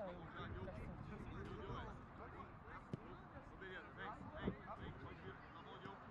Tá, eu vi o caixão. Beleza, vem, pode vir, na mão de um.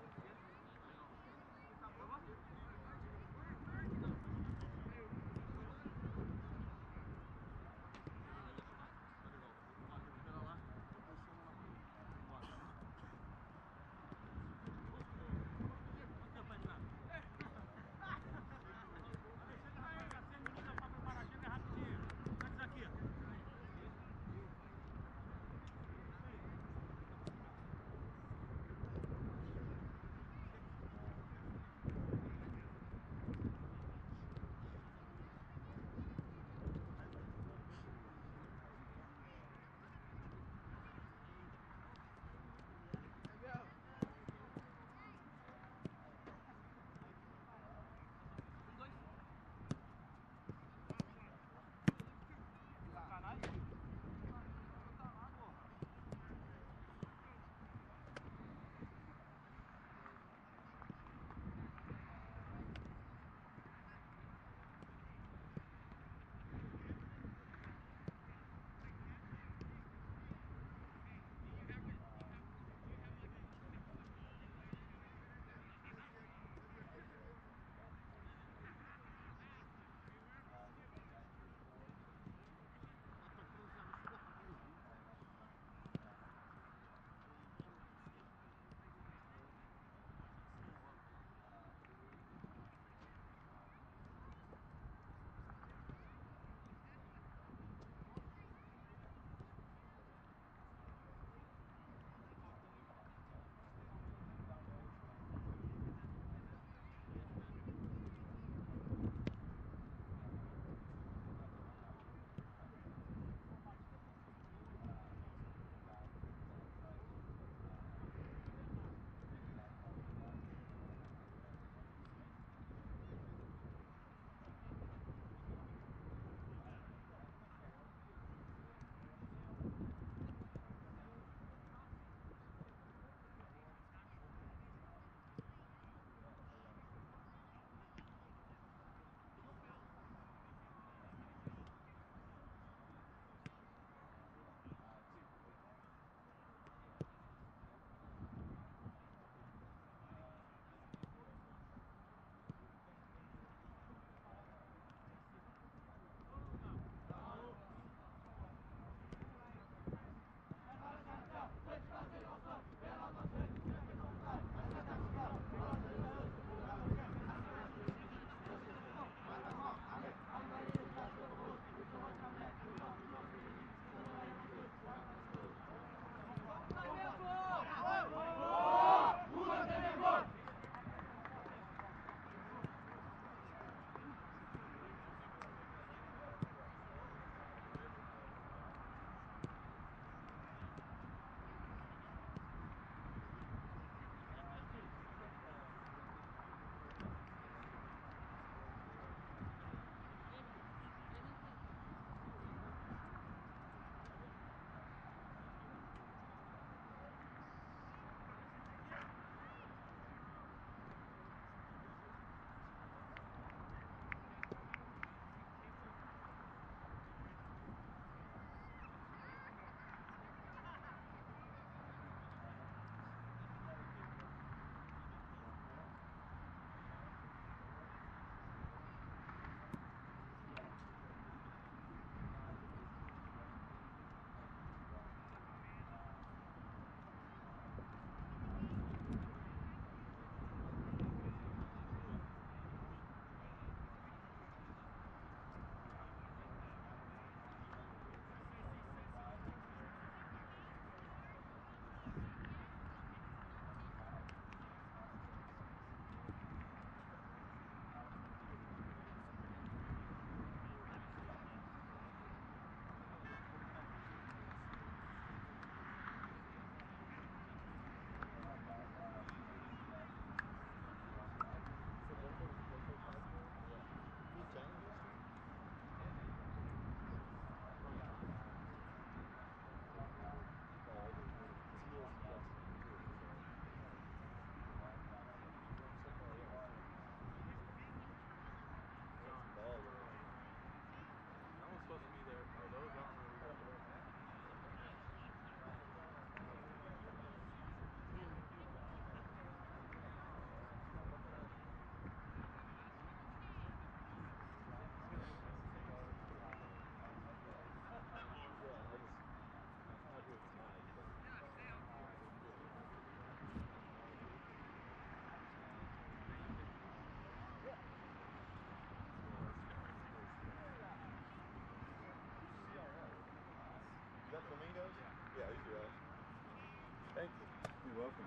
Thank you. You're welcome.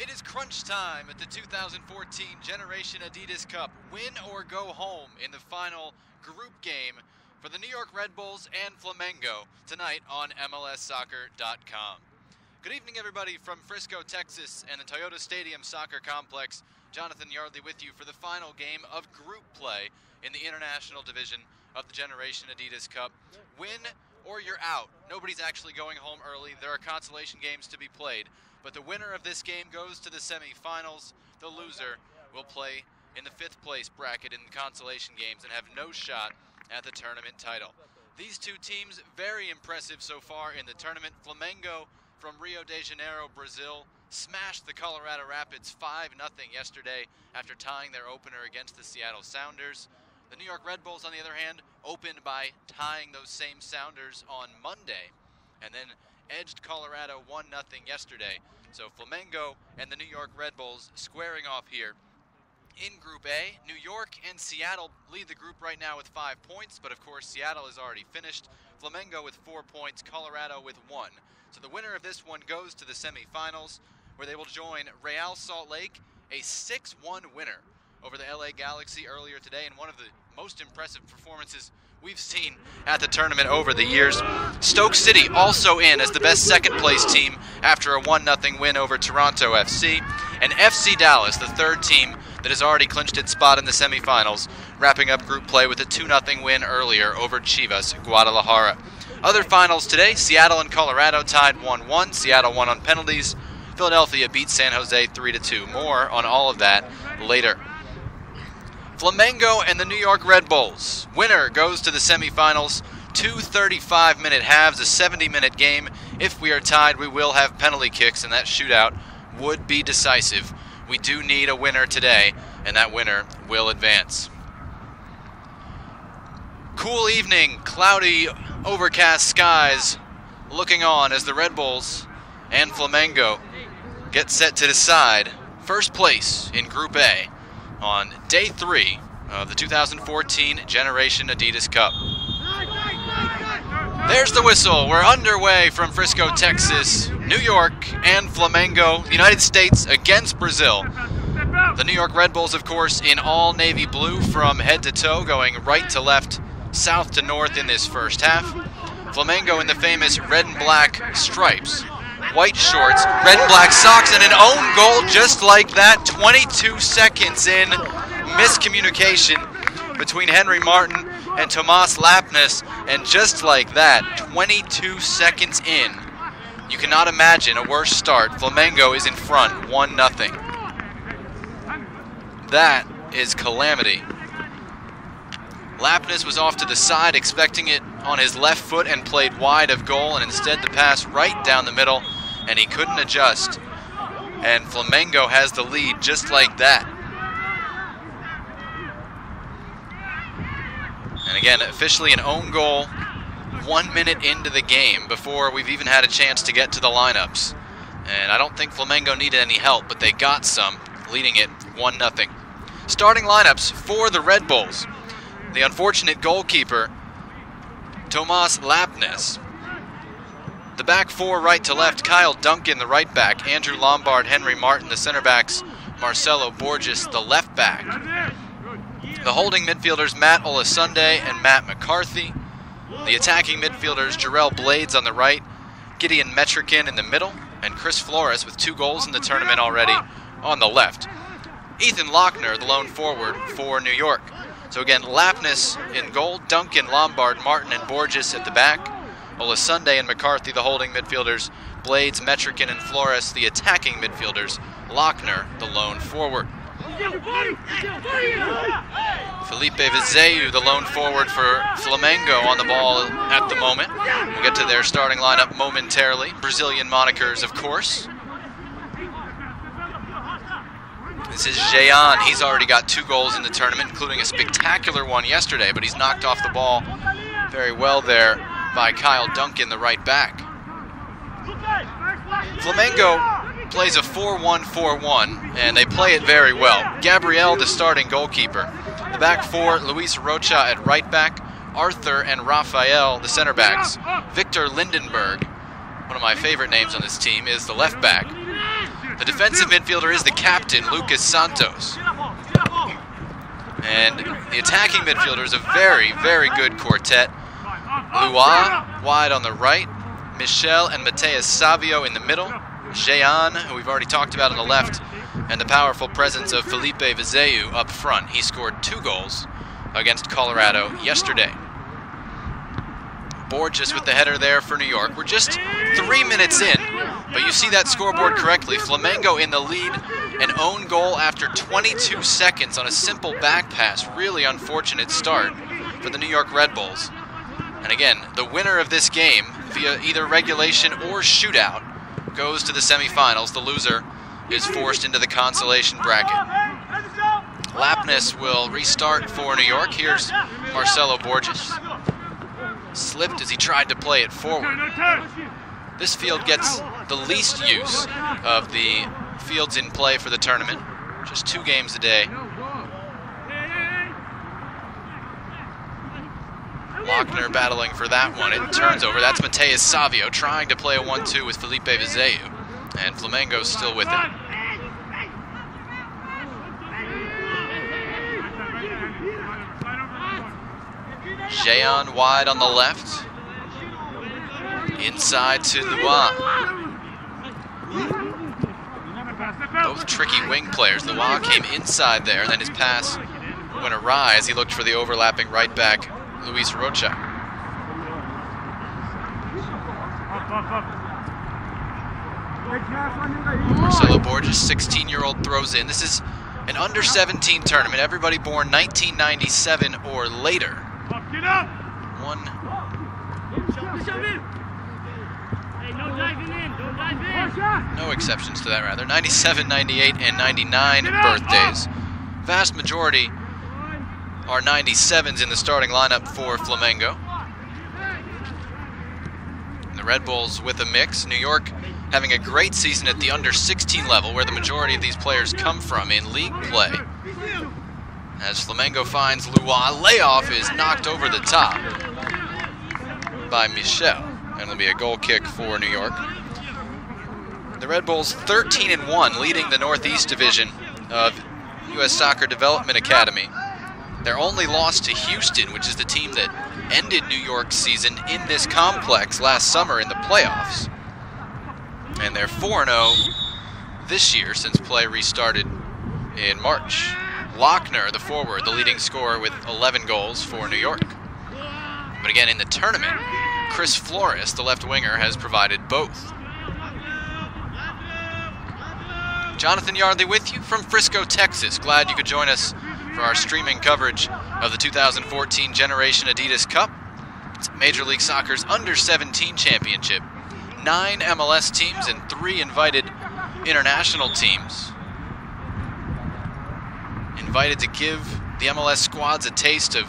It is crunch time at the 2014 Generation Adidas Cup. Win or go home in the final group game for the New York Red Bulls and Flamengo tonight on MLSsoccer.com. Good evening, everybody, from Frisco, Texas, and the Toyota Stadium Soccer Complex. Jonathan Yardley with you for the final game of group play in the International Division of the Generation Adidas Cup. Win or you're out. Nobody's actually going home early. There are consolation games to be played, but the winner of this game goes to the semifinals. The loser will play in the 5th place bracket in the consolation games and have no shot at the tournament title. These two teams, very impressive so far in the tournament. Flamengo from Rio de Janeiro, Brazil, smashed the Colorado Rapids 5-0 yesterday after tying their opener against the Seattle Sounders. The New York Red Bulls, on the other hand, opened by tying those same Sounders on Monday and then edged Colorado 1-0 yesterday. So Flamengo and the New York Red Bulls squaring off here. In Group A, New York and Seattle lead the group right now with 5 points, but of course Seattle is already finished. Flamengo with 4 points, Colorado with 1. So the winner of this one goes to the semifinals, where they will join Real Salt Lake, a 6-1 winner over the LA Galaxy earlier today, and one of the most impressive performances we've seen at the tournament over the years. Stoke City also in as the best second-place team after a 1-0 win over Toronto FC, and FC Dallas, the third team that has already clinched its spot in the semifinals, wrapping up group play with a 2-0 win earlier over Chivas Guadalajara. Other finals today, Seattle and Colorado tied 1-1. Seattle won on penalties. Philadelphia beat San Jose 3-2. More on all of that later. Flamengo and the New York Red Bulls. Winner goes to the semifinals. 2 35-minute halves, a 70-minute game. If we are tied, we will have penalty kicks, and that shootout would be decisive. We do need a winner today, and that winner will advance. Cool evening, cloudy, overcast skies looking on as the Red Bulls and Flamengo get set to decide first place in Group A on day 3 of the 2014 Generation Adidas Cup. There's the whistle. We're underway from Frisco, Texas. New York and Flamengo, the United States against Brazil. The New York Red Bulls, of course, in all navy blue from head to toe, going right to left, south to north in this first half. Flamengo in the famous red and black stripes, white shorts, red and black socks, and an own goal just like that. 22 seconds in, miscommunication between Henry Martin and Tomas Lapnes, and just like that, 22 seconds in, you cannot imagine a worse start. Flamengo is in front, 1-0. That is calamity. Lapnes was off to the side, expecting it on his left foot, and played wide of goal, and instead the pass right down the middle, and he couldn't adjust. And Flamengo has the lead just like that. And again, officially an own goal 1 minute into the game before we've even had a chance to get to the lineups. And I don't think Flamengo needed any help, but they got some, leading it 1-0. Starting lineups for the Red Bulls. The unfortunate goalkeeper, Tomas Lapnes. The back four right to left, Kyle Duncan, the right back, Andrew Lombard, Henry Martin, the center backs, Marcelo Borges, the left back. The holding midfielders, Matt Olasunde and Matt McCarthy. The attacking midfielders, Jarrell Blades on the right, Gideon Metrikin in the middle, and Chris Flores with 2 goals in the tournament already on the left. Ethan Lochner, the lone forward for New York. So again, Lapnis in goal, Duncan, Lombard, Martin, and Borges at the back. Olasunde and McCarthy, the holding midfielders. Blades, Metrikin, and Flores, the attacking midfielders. Lochner, the lone forward. Felipe Vizeu, the lone forward for Flamengo, on the ball at the moment. We'll get to their starting lineup momentarily. Brazilian monikers, of course. This is Jean. He's already got 2 goals in the tournament, including a spectacular one yesterday, but he's knocked off the ball very well there by Kyle Duncan, the right back. Flamengo plays a 4-1-4-1, and they play it very well. Gabriel, the starting goalkeeper. The back 4, Luis Rocha at right back, Arthur and Rafael, the center backs. Victor Lindenberg, one of my favorite names on this team, is the left back. The defensive midfielder is the captain, Lucas Santos. And the attacking midfielder is a very, very good quartet. Lua wide on the right, Michel and Mateus Savio in the middle, Jean, who we've already talked about, on the left, and the powerful presence of Felipe Vizeu up front. He scored 2 goals against Colorado yesterday. Borges with the header there for New York. We're just 3 minutes in, but you see that scoreboard correctly. Flamengo in the lead, an own goal after 22 seconds on a simple back pass. Really unfortunate start for the New York Red Bulls. And again, the winner of this game, via either regulation or shootout, goes to the semifinals. The loser is forced into the consolation bracket. Lapnis will restart for New York. Here's Marcelo Borges. Slipped as he tried to play it forward. This field gets the least use of the fields in play for the tournament. Just 2 games a day. Lochner battling for that one. It turns over. That's Mateus Savio trying to play a 1-2 with Felipe Vizeu. And Flamengo's still with it. Jean wide on the left. Inside to Lua. Both tricky wing players. Lua came inside there, and then his pass went awry as he looked for the overlapping right back, Luis Rocha. Marcelo Borges, 16-year-old, throws in. This is an under-17 tournament. Everybody born 1997 or later. No exceptions to that, rather. 97, 98, and 99 birthdays. Vast majority are 97s in the starting lineup for Flamengo. And the Red Bulls with a mix. New York having a great season at the under-16 level, where the majority of these players come from in league play. As Flamengo finds Lua, layoff is knocked over the top by Michel, and it'll be a goal kick for New York. The Red Bulls 13-1, leading the Northeast Division of U.S. Soccer Development Academy. Their only loss to Houston, which is the team that ended New York's season in this complex last summer in the playoffs. And they're 4-0 this year since play restarted in March. Lochner, the forward, the leading scorer with 11 goals for New York. But again, in the tournament, Chris Flores, the left winger, has provided both. Jonathan Yardley with you from Frisco, Texas. Glad you could join us for our streaming coverage of the 2014 Generation Adidas Cup. It's Major League Soccer's Under-17 Championship. 9 MLS teams and 3 invited international teams. Invited to give the MLS squads a taste of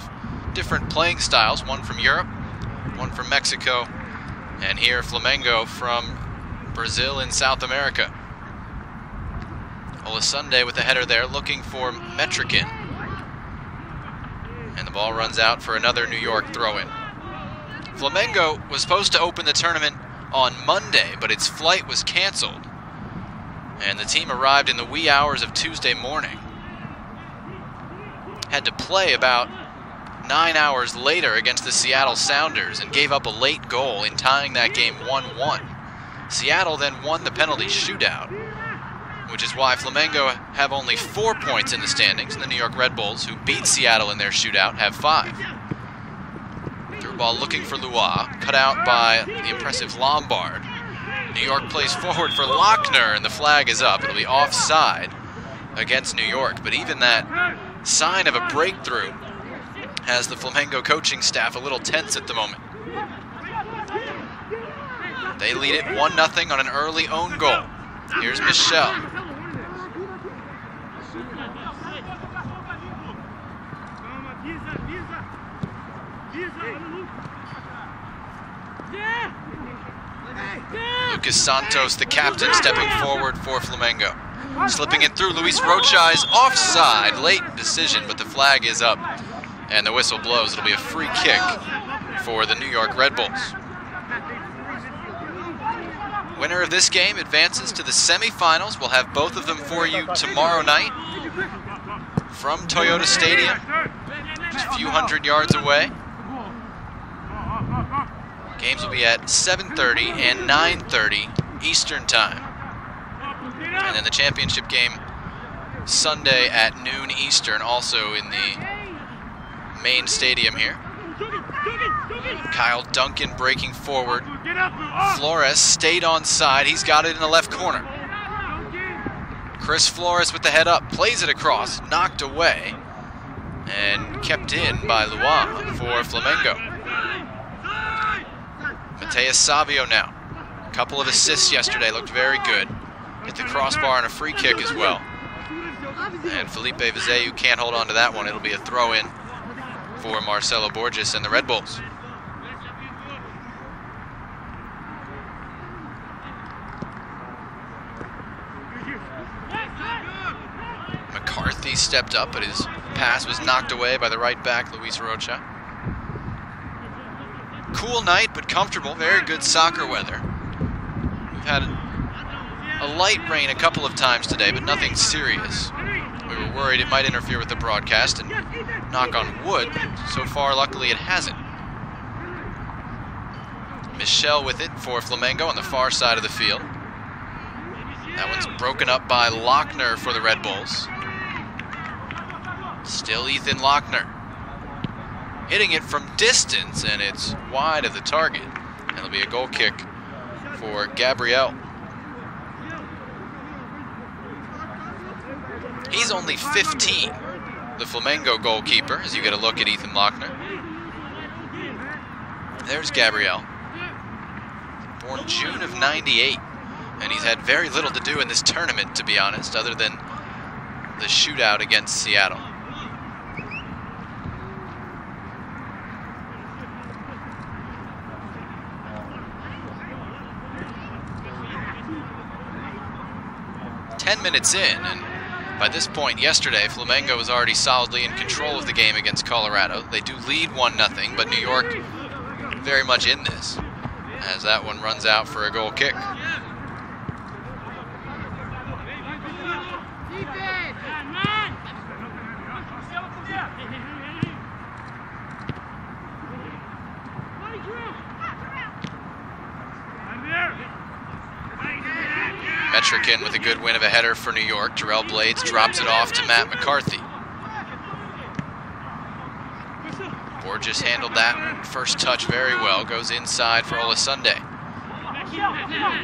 different playing styles. One from Europe, one from Mexico, and here Flamengo from Brazil in South America. Olasunde with the header there, looking for Metrikin. And the ball runs out for another New York throw-in. Flamengo was supposed to open the tournament on Monday, but its flight was canceled. And the team arrived in the wee hours of Tuesday morning. Had to play about 9 hours later against the Seattle Sounders and gave up a late goal in tying that game 1-1. Seattle then won the penalty shootout. which is why Flamengo have only 4 points in the standings, and the New York Red Bulls, who beat Seattle in their shootout, have 5. Through ball looking for Lois, cut out by the impressive Lombard. New York plays forward for Lochner, and the flag is up. It'll be offside against New York, but even that sign of a breakthrough has the Flamengo coaching staff a little tense at the moment. They lead it 1-0 on an early own goal. Here's Michel. Lucas Santos, the captain, stepping forward for Flamengo. Slipping it through, Luis Rocha is offside. Late decision, but the flag is up. And the whistle blows. It'll be a free kick for the New York Red Bulls. Winner of this game advances to the semifinals. We'll have both of them for you tomorrow night from Toyota Stadium, just a few hundred yards away. Games will be at 7:30 and 9:30 Eastern Time. And then the championship game Sunday at noon Eastern, also in the main stadium here. Kyle Duncan breaking forward. Flores stayed on side. He's got it in the left corner. Chris Flores with the head up, plays it across, knocked away, and kept in by Luan for Flamengo. Mateus Savio now. A couple of assists yesterday, looked very good. Hit the crossbar on a free kick as well. And Felipe Vizeu can't hold on to that one. It'll be a throw-in for Marcelo Borges and the Red Bulls. McCarthy stepped up, but his pass was knocked away by the right back, Luis Rocha. Cool night, but comfortable. Very good soccer weather. We've had a light rain a couple of times today, but nothing serious. We were worried it might interfere with the broadcast, and knock on wood, so far luckily it hasn't. Michel with it for Flamengo on the far side of the field. That one's broken up by Lochner for the Red Bulls. Still Ethan Lochner. Hitting it from distance, and it's wide of the target. And it'll be a goal kick for Gabriel. He's only 15, the Flamengo goalkeeper, as you get a look at Ethan Lochner. There's Gabriel. Born June of '98, and he's had very little to do in this tournament, to be honest, other than the shootout against Seattle. Minutes in, and by this point yesterday, Flamengo was already solidly in control of the game against Colorado. They do lead 1-0, but New York very much in this, as that one runs out for a goal kick. Metrikin with a good win of a header for New York. Jarrell Blades drops it off to Matt McCarthy. Borges handled that first touch very well. Goes inside for Olasunde.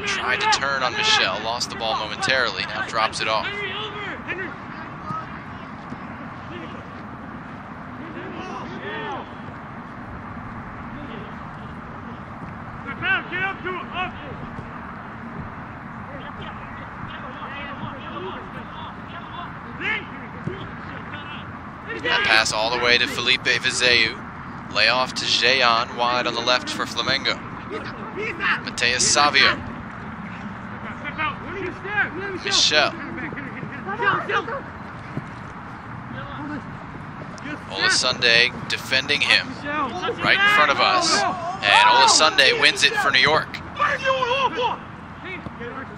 Tried to turn on Michel. Lost the ball momentarily. Now drops it off. That pass all the way to Felipe Vizeu. Lay off to Jean, wide on the left for Flamengo. Mateus Savio. Michel. Olasunde defending him right in front of us. And Olasunde wins it for New York.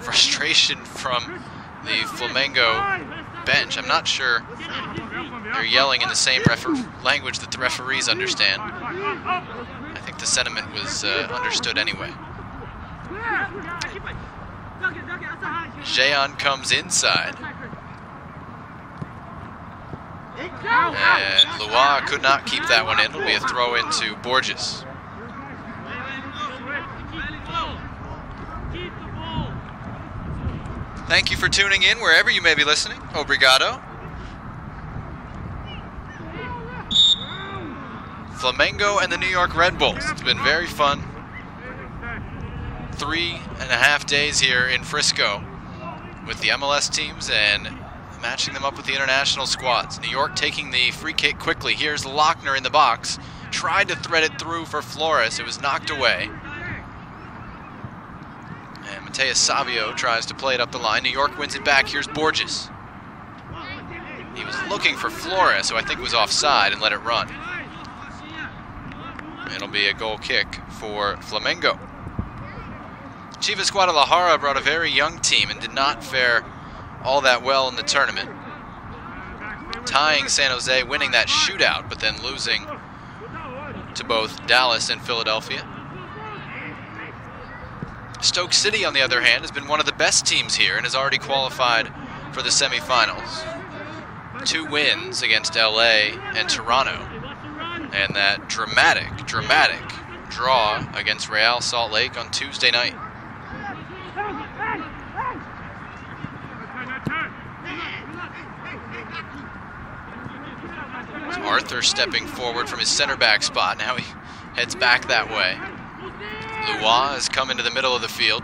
Frustration from the Flamengo bench. I'm not sure they're yelling in the same language that the referees understand. I think the sentiment was understood anyway. Jehan comes inside. And Lois could not keep that one in. It'll be a throw into Borges. Thank you for tuning in wherever you may be listening. Obrigado. Flamengo and the New York Red Bulls. It's been very fun. 3.5 days here in Frisco with the MLS teams and matching them up with the international squads. New York taking the free kick quickly. Here's Lochner in the box. Tried to thread it through for Flores. It was knocked away. And Mateus Savio tries to play it up the line. New York wins it back. Here's Borges. He was looking for Flores, who I think was offside, and let it run. It'll be a goal kick for Flamengo. Chivas Guadalajara brought a very young team and did not fare all that well in the tournament. Tying San Jose, winning that shootout, but then losing to both Dallas and Philadelphia. Stoke City, on the other hand, has been one of the best teams here and has already qualified for the semifinals. 2 wins against LA and Toronto. And that dramatic draw against Real Salt Lake on Tuesday night. So Arthur stepping forward from his center back spot. Now he heads back that way. Lois has come into the middle of the field.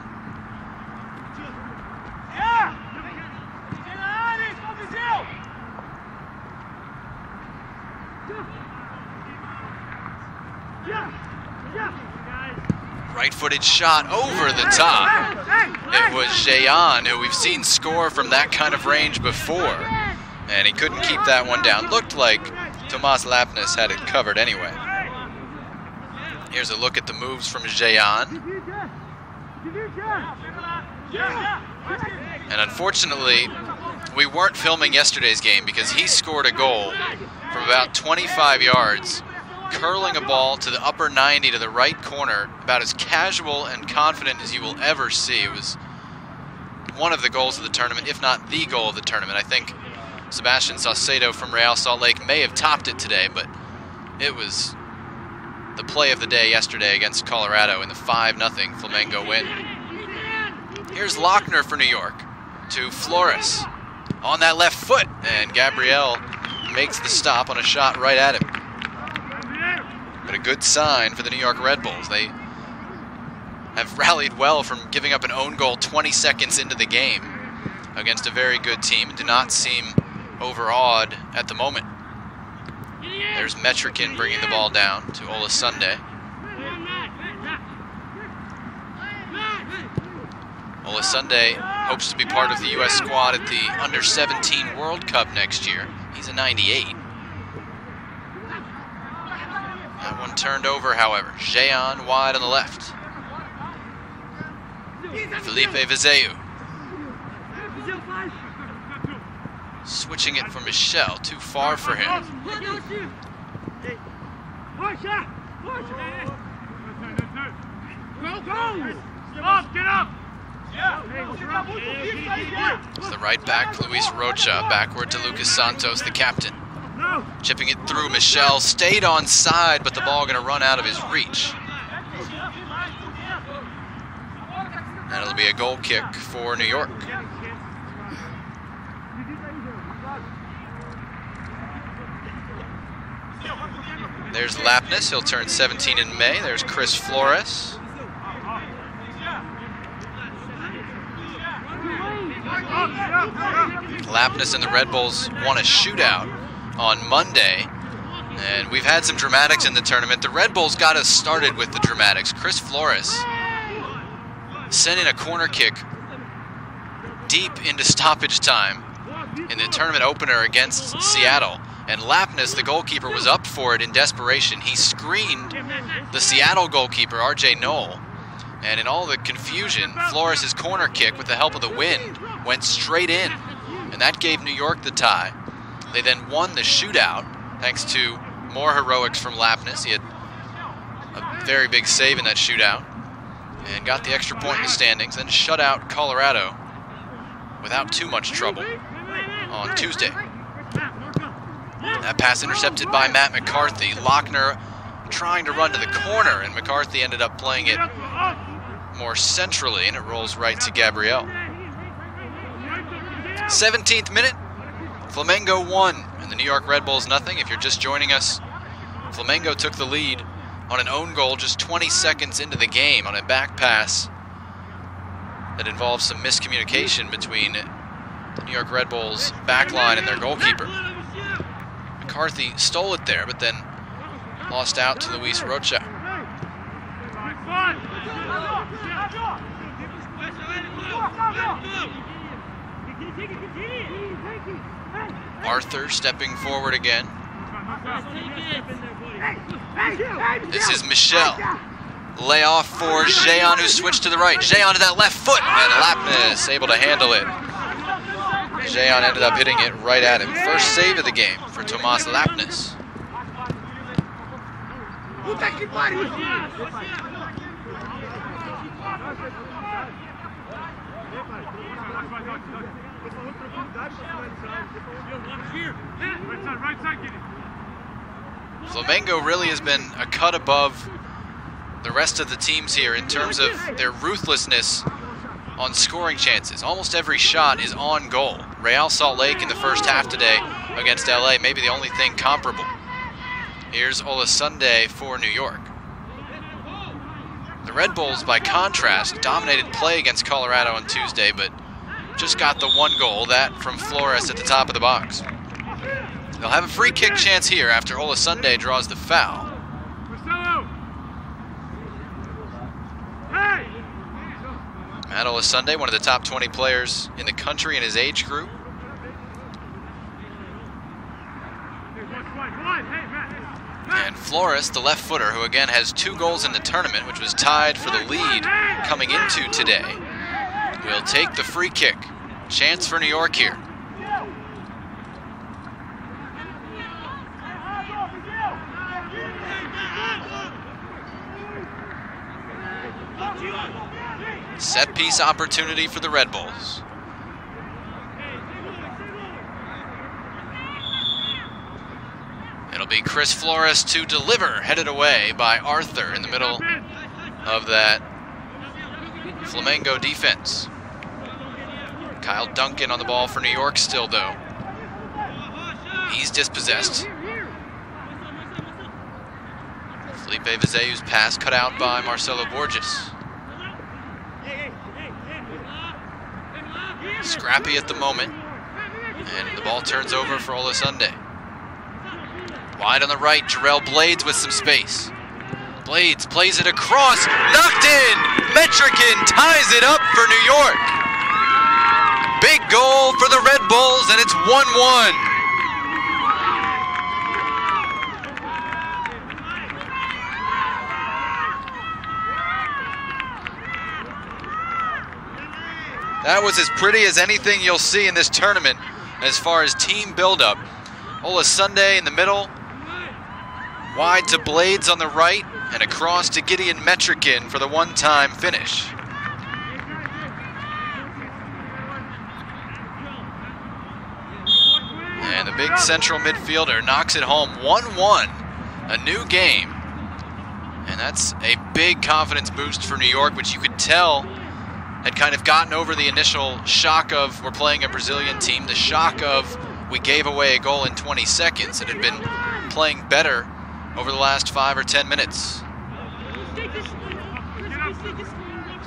Right-footed shot over the top. It was Jehan, who we've seen score from that kind of range before. And he couldn't keep that one down. Looked like Tomas Lapnis had it covered anyway. Here's a look at the moves from Jehan. And unfortunately, we weren't filming yesterday's game because he scored a goal from about 25 yards, curling a ball to the upper 90 to the right corner, about as casual and confident as you will ever see. It was one of the goals of the tournament, if not the goal of the tournament. I think Sebastian Saucedo from Real Salt Lake may have topped it today, but it was the play of the day yesterday against Colorado in the 5-0 Flamengo win. Here's Lochner for New York to Flores on that left foot, and Gabriel makes the stop on a shot right at him. But a good sign for the New York Red Bulls. They have rallied well from giving up an own goal 20 seconds into the game against a very good team and do not seem overawed at the moment. There's Metrikin bringing the ball down to Olasunde. Olasunde hopes to be part of the U.S. squad at the Under-17 World Cup next year. He's a 98. That one turned over, however. Jehan wide on the left. Felipe Vizeu. Switching it for Michel, too far for him. It's the right back, Luis Rocha, backward to Lucas Santos, the captain. Chipping it through, Michel stayed on side, but the ball going to run out of his reach. And it'll be a goal kick for New York. There's Lapnis, he'll turn 17 in May. There's Chris Flores. Lapnis and the Red Bulls won a shootout on Monday, and we've had some dramatics in the tournament. The Red Bulls got us started with the dramatics. Chris Flores sent in a corner kick deep into stoppage time in the tournament opener against Seattle. And Lapnis, the goalkeeper, was up for it in desperation. He screened the Seattle goalkeeper, R.J. Knoll. And in all the confusion, Flores' corner kick, with the help of the wind, went straight in. And that gave New York the tie. They then won the shootout, thanks to more heroics from Lapnis. He had a very big save in that shootout. And got the extra point in the standings, then shut out Colorado without too much trouble on Tuesday. That pass intercepted by Matt McCarthy. Lochner trying to run to the corner, and McCarthy ended up playing it more centrally, and it rolls right to Gabriel. 17th minute, Flamengo 1 and the New York Red Bulls nothing. If you're just joining us, Flamengo took the lead on an own goal just 20 seconds into the game on a back pass that involved some miscommunication between the New York Red Bulls backline and their goalkeeper. McCarthy stole it there, but then lost out to Luis Rocha. Arthur stepping forward again. This is Michel. Layoff for Jean, who switched to the right. Jean to that left foot, and Lapnis able to handle it. Jean ended up hitting it right at him. First save of the game for Tomas Lapnis. Flamengo really has been a cut above the rest of the teams here in terms of their ruthlessness on scoring chances. Almost every shot is on goal. Real Salt Lake in the first half today against LA, maybe the only thing comparable. Here's Olasunde for New York. The Red Bulls, by contrast, dominated play against Colorado on Tuesday, but just got the one goal, that from Flores at the top of the box. They'll have a free kick chance here after Olasunde draws the foul. Matt Olasunde, one of the top 20 players in the country in his age group. And Flores, the left footer, who again has 2 goals in the tournament, which was tied for the lead coming into today, will take the free kick. Chance for New York here. Set piece opportunity for the Red Bulls. It'll be Chris Flores to deliver, headed away by Arthur in the middle of that Flamengo defense. Kyle Duncan on the ball for New York still, though. He's dispossessed. Felipe Vizeu's pass cut out by Marcelo Borges. Scrappy at the moment, and the ball turns over for Olasunde. Wide on the right, Jarrell Blades with some space. Blades plays it across, knocked in! Metrikin ties it up for New York. Big goal for the Red Bulls, and it's 1-1. That was as pretty as anything you'll see in this tournament as far as team buildup. Olasunde in the middle, wide to Blades on the right, and across to Gideon Metrikin for the one-time finish. And the big central midfielder knocks it home. 1-1, a new game. And that's a big confidence boost for New York, which you could tell had kind of gotten over the initial shock of we're playing a Brazilian team, the shock of we gave away a goal in 20 seconds, and had been playing better over the last 5 or 10 minutes.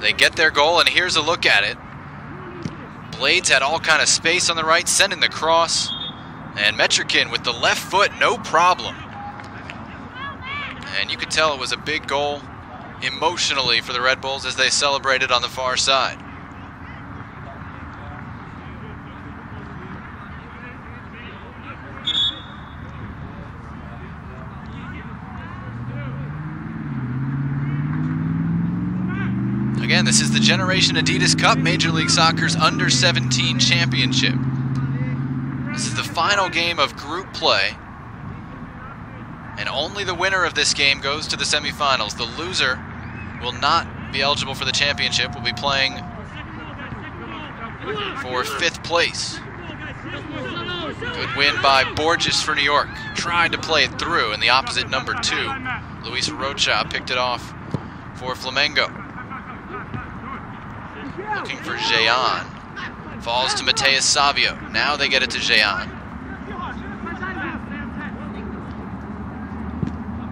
They get their goal, and here's a look at it. Blades had all kind of space on the right, sending the cross, and Metrikin with the left foot, no problem. And you could tell it was a big goal emotionally for the Red Bulls as they celebrated on the far side. Again, this is the Generation Adidas Cup, Major League Soccer's Under-17 Championship. This is the final game of group play, and only the winner of this game goes to the semifinals. The loser will not be eligible for the championship. We'll be playing for 5th place. Good win by Borges for New York. Tried to play it through, and the opposite number 2, Luis Rocha, picked it off for Flamengo. Looking for Jean. Falls to Mateus Savio. Now they get it to Jean.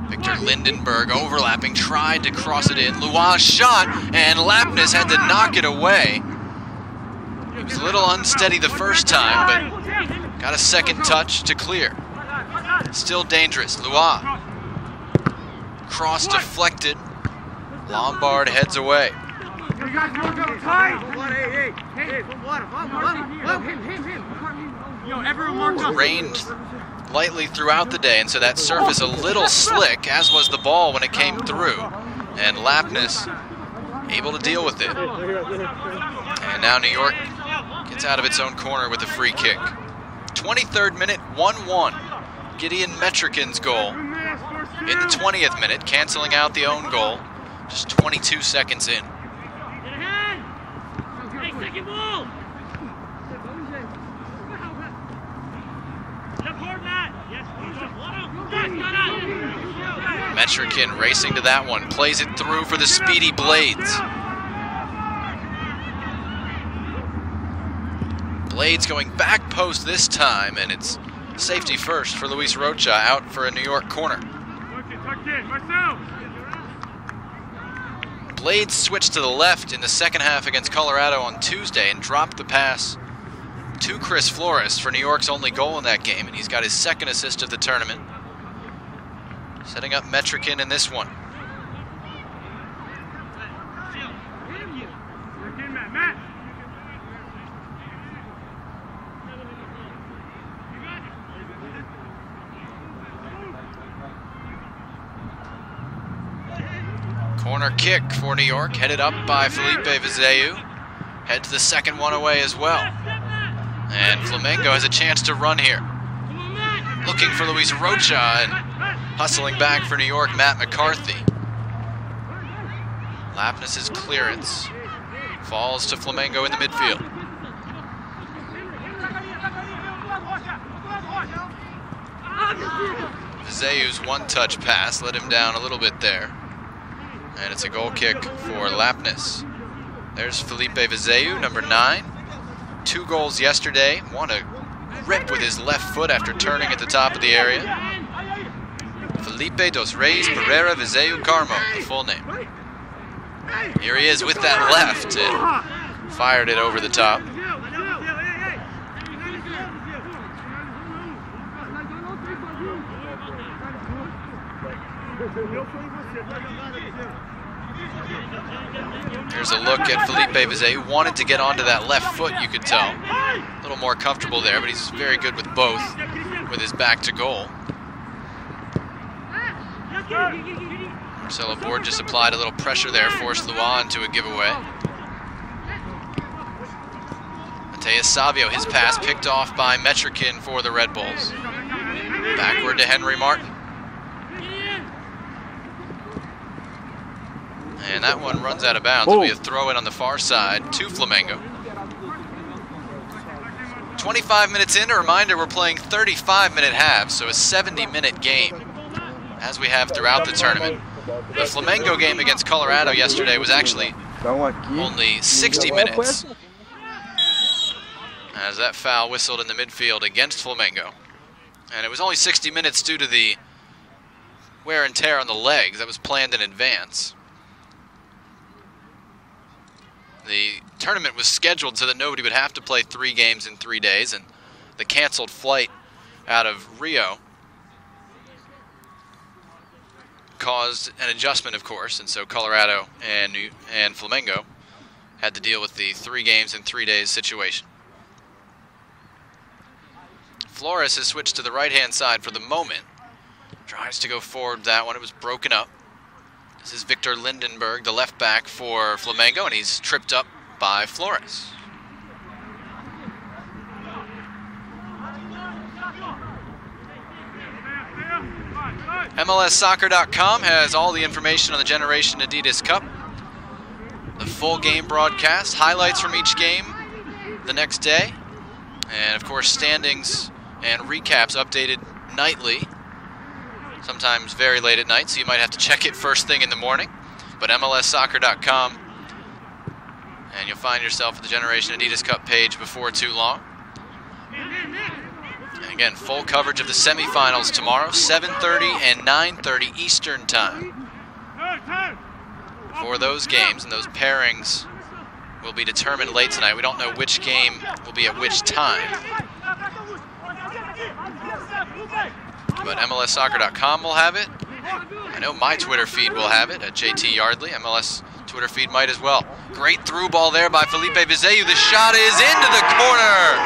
Victor Lindenberg overlapping, tried to cross it in. Lua's shot, and Lapnis had to knock it away. He was a little unsteady the first time, but got a second touch to clear. Still dangerous. Lua. Cross deflected. Lombard heads away. Rained lightly throughout the day, and so that surface a little slick, as was the ball when it came through. And Lapnis able to deal with it. And now New York gets out of its own corner with a free kick. 23rd minute, 1-1. Gideon Metrikin's goal. In the 20th minute, canceling out the own goal. Just 22 seconds in. Metrikin racing to that one, plays it through for the speedy Blades. Blades going back post this time, and it's safety first for Luis Rocha, out for a New York corner. Blades switched to the left in the second half against Colorado on Tuesday and dropped the pass to Chris Flores for New York's only goal in that game, and he's got his second assist of the tournament. Setting up Metrikin in this one. Corner kick for New York, headed up by Felipe Vizeu. Head to the second one away as well. And Flamengo has a chance to run here. Looking for Luis Rocha, and hustling back for New York, Matt McCarthy. Lapnis' clearance falls to Flamengo in the midfield. Vizeu's one-touch pass let him down a little bit there. And it's a goal kick for Lapnis. There's Felipe Vizeu, number 9. 2 goals yesterday. One a rip with his left foot after turning at the top of the area. Felipe dos Reis Pereira Vizeu Carmo, the full name. Here he is with that left and fired it over the top. Here's a look at Felipe Vizeu. Wanted to get onto that left foot, you could tell. A little more comfortable there, but he's very good with both, with his back to goal. Marcelo Borges applied a little pressure there, forced Luan to a giveaway. Mateus Savio, his pass picked off by Metrikin for the Red Bulls. Backward to Henry Martin. And that one runs out of bounds. It'll be a throw in on the far side to Flamengo. 25 minutes in, a reminder we're playing 35-minute halves, so a 70-minute game, as we have throughout the tournament. The Flamengo game against Colorado yesterday was actually only 60 minutes, as that foul whistled in the midfield against Flamengo. And it was only 60 minutes due to the wear and tear on the legs that was planned in advance. The tournament was scheduled so that nobody would have to play 3 games in 3 days, and the canceled flight out of Rio caused an adjustment, of course, and so Colorado and Flamengo had to deal with the 3 games in 3 days situation. Flores has switched to the right-hand side for the moment. Tries to go forward with that one. It was broken up. This is Victor Lindenberg, the left back for Flamengo, and he's tripped up by Flores. MLSsoccer.com has all the information on the Generation Adidas Cup. The full game broadcast, highlights from each game, the next day. And of course, standings and recaps updated nightly, sometimes very late at night, so you might have to check it first thing in the morning. But MLSsoccer.com, and you'll find yourself at the Generation Adidas Cup page before too long. And again, full coverage of the semifinals tomorrow, 7:30 and 9:30 Eastern Time. For those games, and those pairings will be determined late tonight. We don't know which game will be at which time. But MLSsoccer.com will have it. I know my Twitter feed will have it at JT Yardley. MLS Twitter feed might as well. Great through ball there by Felipe Vizeu. The shot is into the corner.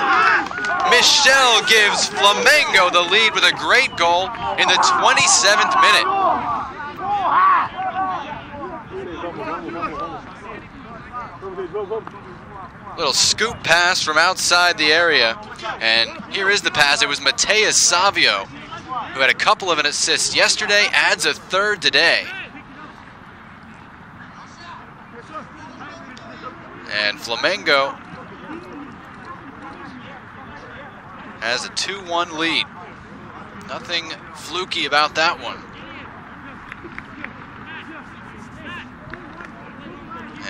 Michel gives Flamengo the lead with a great goal in the 27th minute. Little scoop pass from outside the area, and here is the pass. It was Matheus Savio, who had a couple of assists yesterday, adds a third today. And Flamengo has a 2-1 lead. Nothing fluky about that one.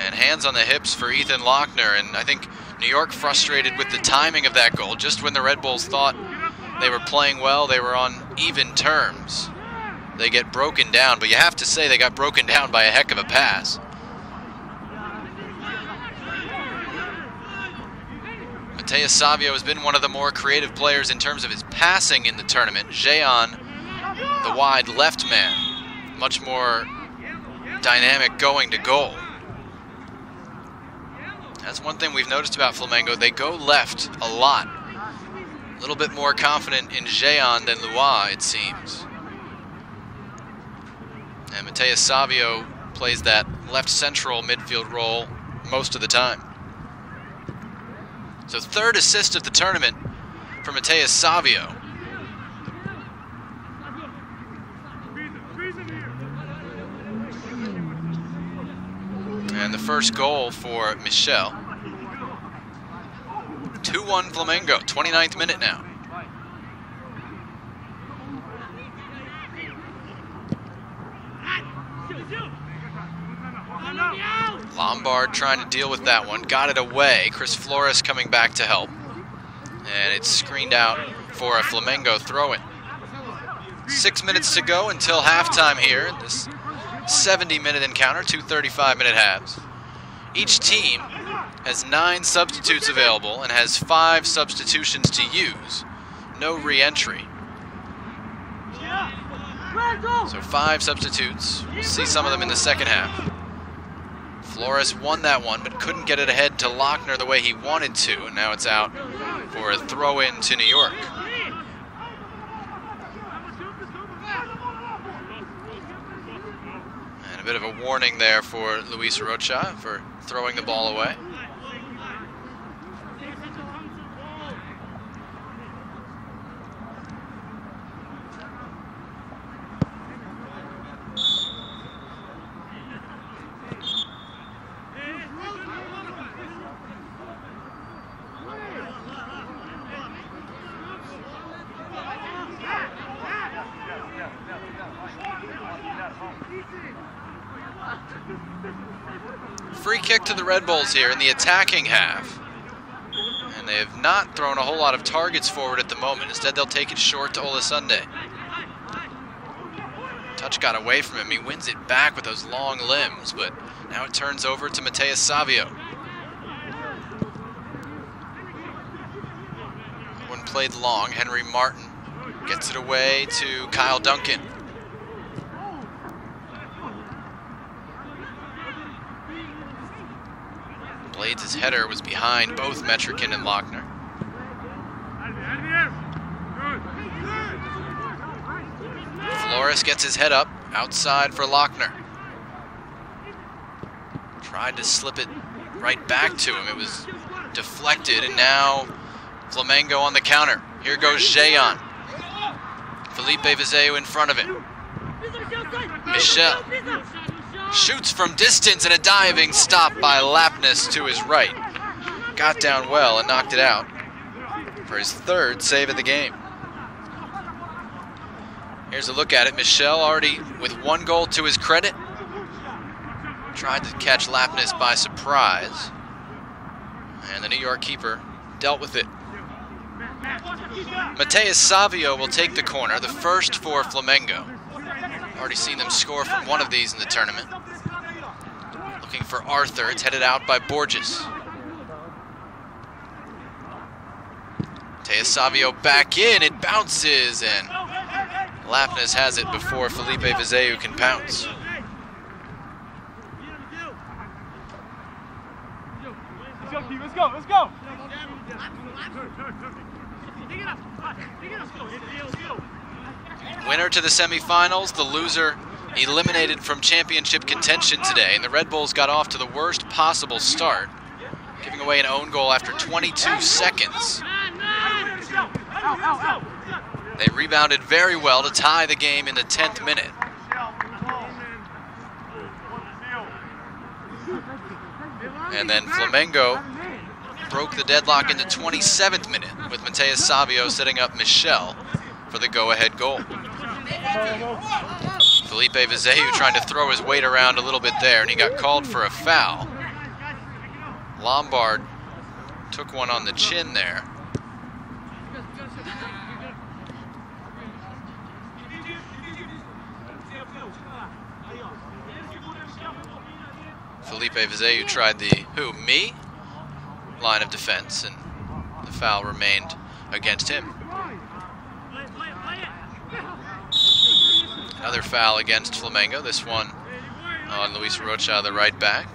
And hands on the hips for Ethan Lochner, and I think New York frustrated with the timing of that goal. Just when the Red Bulls thought they were playing well, they were on even terms, they get broken down. But you have to say they got broken down by a heck of a pass. Matheus Savio has been one of the more creative players in terms of his passing in the tournament. Jean, the wide left man, much more dynamic going to goal. That's one thing we've noticed about Flamengo. They go left a lot. A little bit more confident in Jean than Lua, it seems. And Matheus Savio plays that left central midfield role most of the time. So third assist of the tournament for Matheus Savio. And the first goal for Michel. 2-1 Flamengo, 29th minute now. Lombard trying to deal with that one, got it away. Chris Flores coming back to help. And it's screened out for a Flamengo throw-in. 6 minutes to go until halftime here in this 70-minute encounter, 2 35-minute halves. Each team has 9 substitutes available and has 5 substitutions to use. No re-entry. So 5 substitutes. We'll see some of them in the second half. Flores won that one, but couldn't get it ahead to Lochner the way he wanted to, and now it's out for a throw-in to New York. And a bit of a warning there for Luis Rocha for throwing the ball away. Free kick to the Red Bulls here in the attacking half. And they have not thrown a whole lot of targets forward at the moment. Instead, they'll take it short to Olasunde. Touch got away from him. He wins it back with those long limbs, but now it turns over to Matheus Savio. One played long. Henry Martin gets it away to Kyle Duncan. Blades' header was behind both Metrikin and Lochner. Flores gets his head up, outside for Lochner. Tried to slip it right back to him. It was deflected, and now Flamengo on the counter. Here goes Jean. Felipe Vizeu in front of him. Michel shoots from distance, and a diving stop by Lapnis to his right. got down well and knocked it out for his third save of the game. Here's a look at it. Michel already with 1 goal to his credit. Tried to catch Lapnis by surprise. And the New York keeper dealt with it. Mateus Savio will take the corner, the first for Flamengo. Already seen them score from one of these in the tournament. Looking for Arthur. It's headed out by Borges. Mateus Savio back in. It bounces, and Lapnis has it before Felipe Vizeu can pounce. Let's go, let's go. Winner to the semifinals, the loser eliminated from championship contention today, and the Red Bulls got off to the worst possible start, giving away an own goal after 22 seconds. They rebounded very well to tie the game in the 10th minute. And then Flamengo broke the deadlock in the 27th minute with Mateus Savio setting up Michel for the go-ahead goal. Felipe Vizeu trying to throw his weight around a little bit there, and he got called for a foul. Lombard took one on the chin there. Felipe Vizeu tried the me line of defense, and the foul remained against him. Another foul against Flamengo, this one on Luis Rocha, the right back.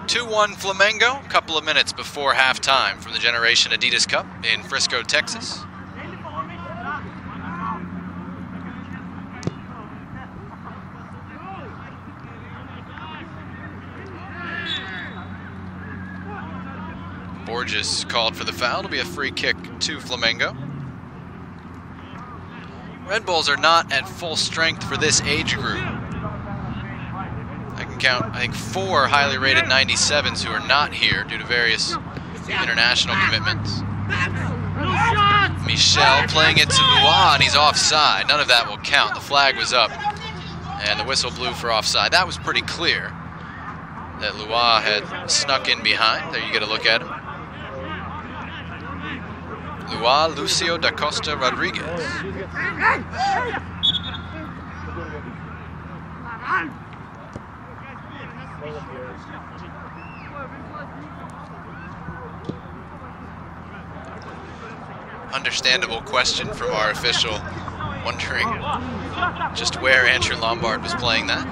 (2-1) Flamengo, a couple of minutes before halftime from the Generation Adidas Cup in Frisco, Texas. Borges called for the foul. It'll be a free kick to Flamengo. Red Bulls are not at full strength for this age group. I can count, I think, 4 highly rated 97s who are not here due to various international commitments. Michel playing it to Luan, and he's offside. None of that will count. The flag was up, and the whistle blew for offside. That was pretty clear that Luan had snuck in behind. There you get a look at him. Luan Lucio da Costa Rodriguez. Understandable question from our official, wondering just where Andrew Lombard was playing that.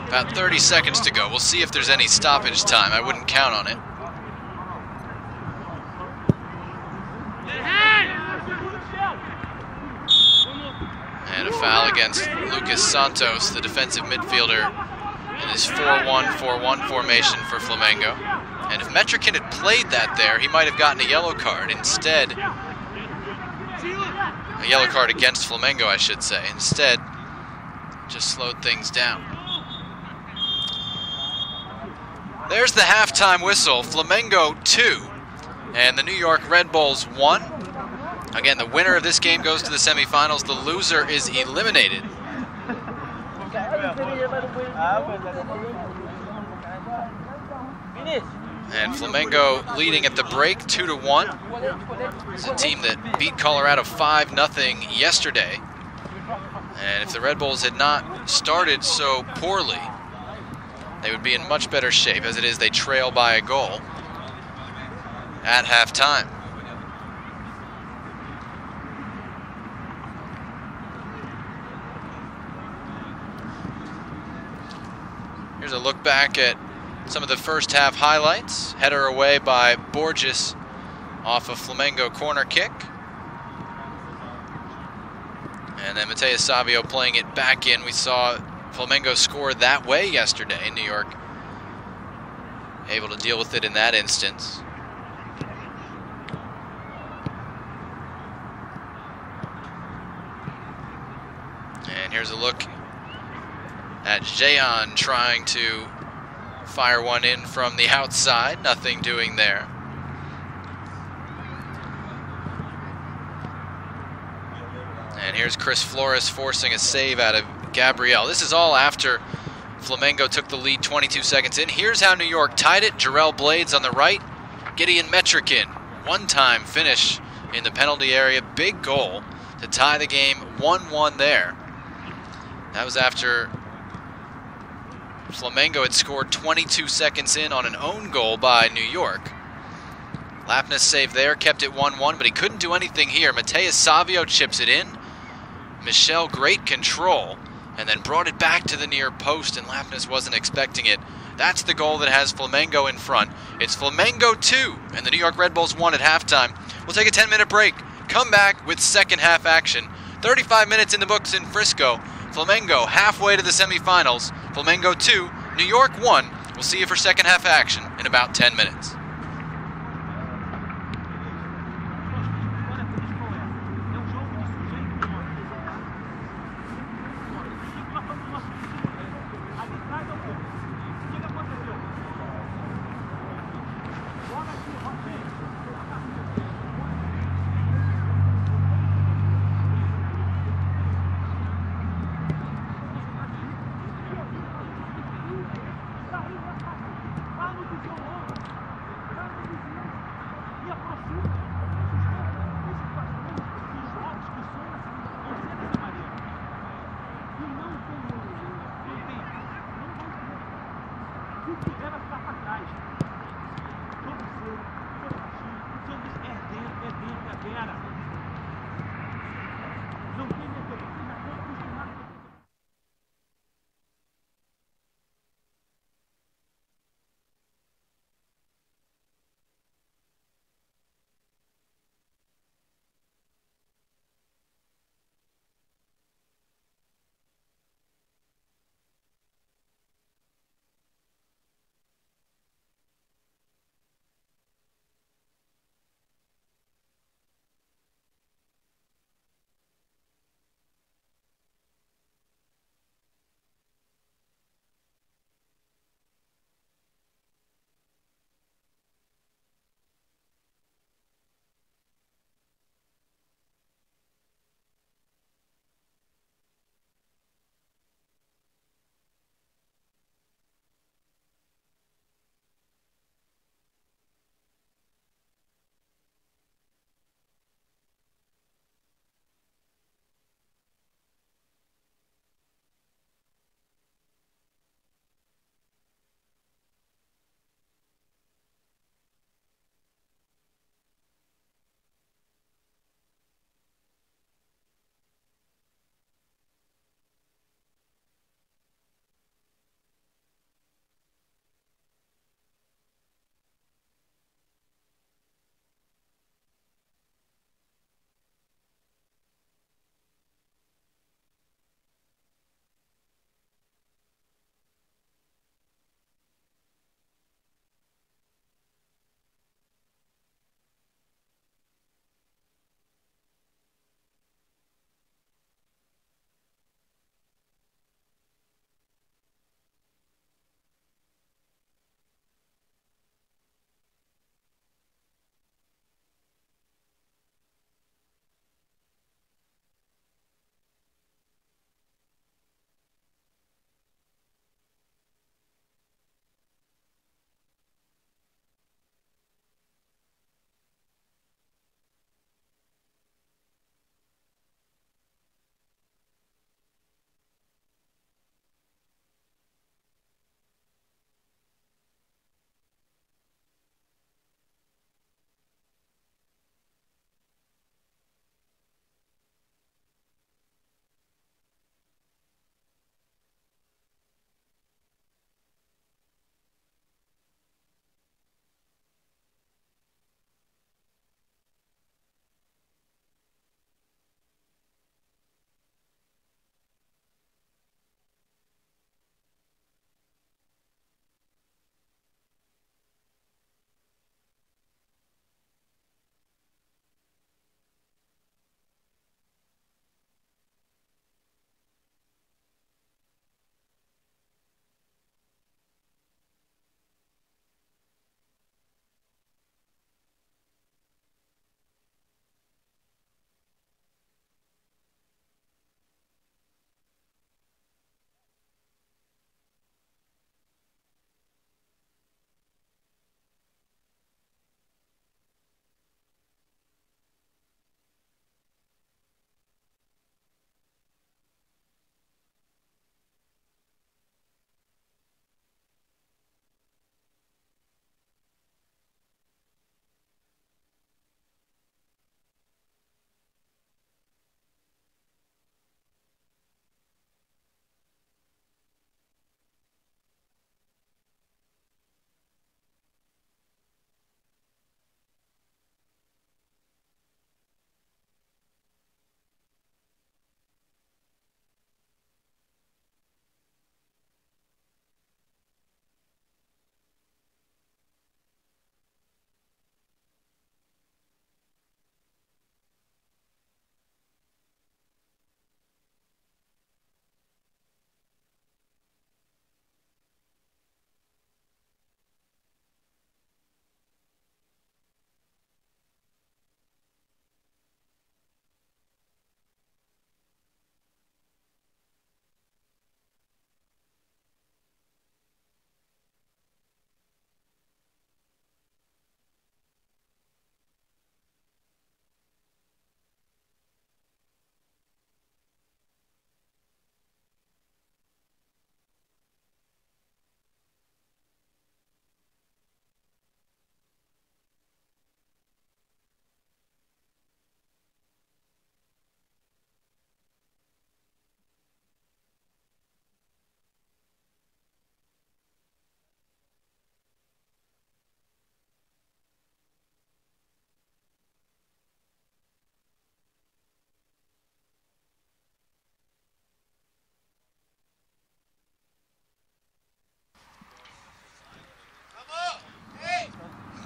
About 30 seconds to go. We'll see if there's any stoppage time. I wouldn't count on it. And a foul against Lucas Santos, the defensive midfielder, in his 4-1-4-1 formation for Flamengo. And if Metrikin had played that there, he might have gotten a yellow card. Instead, a yellow card against Flamengo, I should say. Instead, just slowed things down. There's the halftime whistle. Flamengo 2 and the New York Red Bulls 1. Again, the winner of this game goes to the semifinals. The loser is eliminated. And Flamengo leading at the break 2-1. It's a team that beat Colorado 5-0 yesterday. And if the Red Bulls had not started so poorly, they would be in much better shape. As it is, they trail by a goal at halftime. Here's a look back at some of the first half highlights. Header away by Borges off a Flamengo corner kick. And then Mateus Savio playing it back in. We saw Flamengo score that way yesterday. New York able to deal with it in that instance. And here's a look at Jean trying to fire one in from the outside. Nothing doing there. And here's Chris Flores forcing a save out of Gabriel. This is all after Flamengo took the lead 22 seconds in. Here's how New York tied it. Jarrell Blades on the right. Gideon Metrikin. One-time finish in the penalty area. Big goal to tie the game 1-1 there. That was after Flamengo had scored 22 seconds in on an own goal by New York. Lapnis save there, kept it 1-1, but he couldn't do anything here. Mateus Savio chips it in. Michel, great control, and then brought it back to the near post, and Lapnis wasn't expecting it. That's the goal that has Flamengo in front. It's Flamengo 2, and the New York Red Bulls 1 at halftime. We'll take a 10-minute break, come back with second half action. 35 minutes in the books in Frisco. Flamengo halfway to the semifinals. Flamengo 2, New York 1. We'll see you for second half action in about 10 minutes.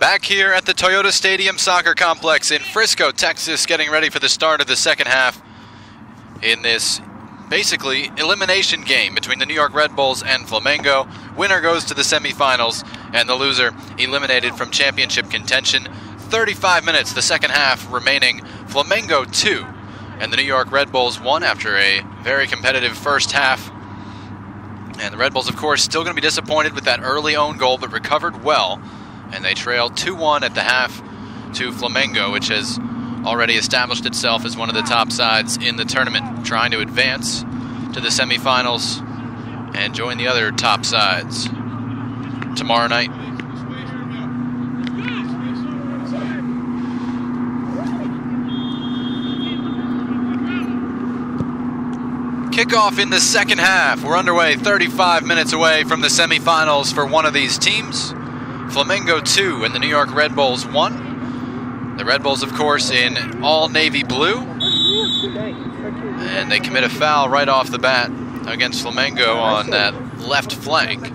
Back here at the Toyota Stadium Soccer Complex in Frisco, Texas, getting ready for the start of the second half in this basically elimination game between the New York Red Bulls and Flamengo. Winner goes to the semifinals, and the loser eliminated from championship contention. 35 minutes, the second half remaining. Flamengo 2, and the New York Red Bulls 1 after a very competitive first half. And the Red Bulls, of course, still going to be disappointed with that early own goal, but recovered well. And they trailed 2-1 at the half to Flamengo, which has already established itself as one of the top sides in the tournament, trying to advance to the semifinals and join the other top sides tomorrow night. Kickoff in the second half. We're underway, 35 minutes away from the semifinals for one of these teams. Flamengo 2 and the New York Red Bulls 1. The Red Bulls, of course, in all navy blue. And they commit a foul right off the bat against Flamengo on that left flank.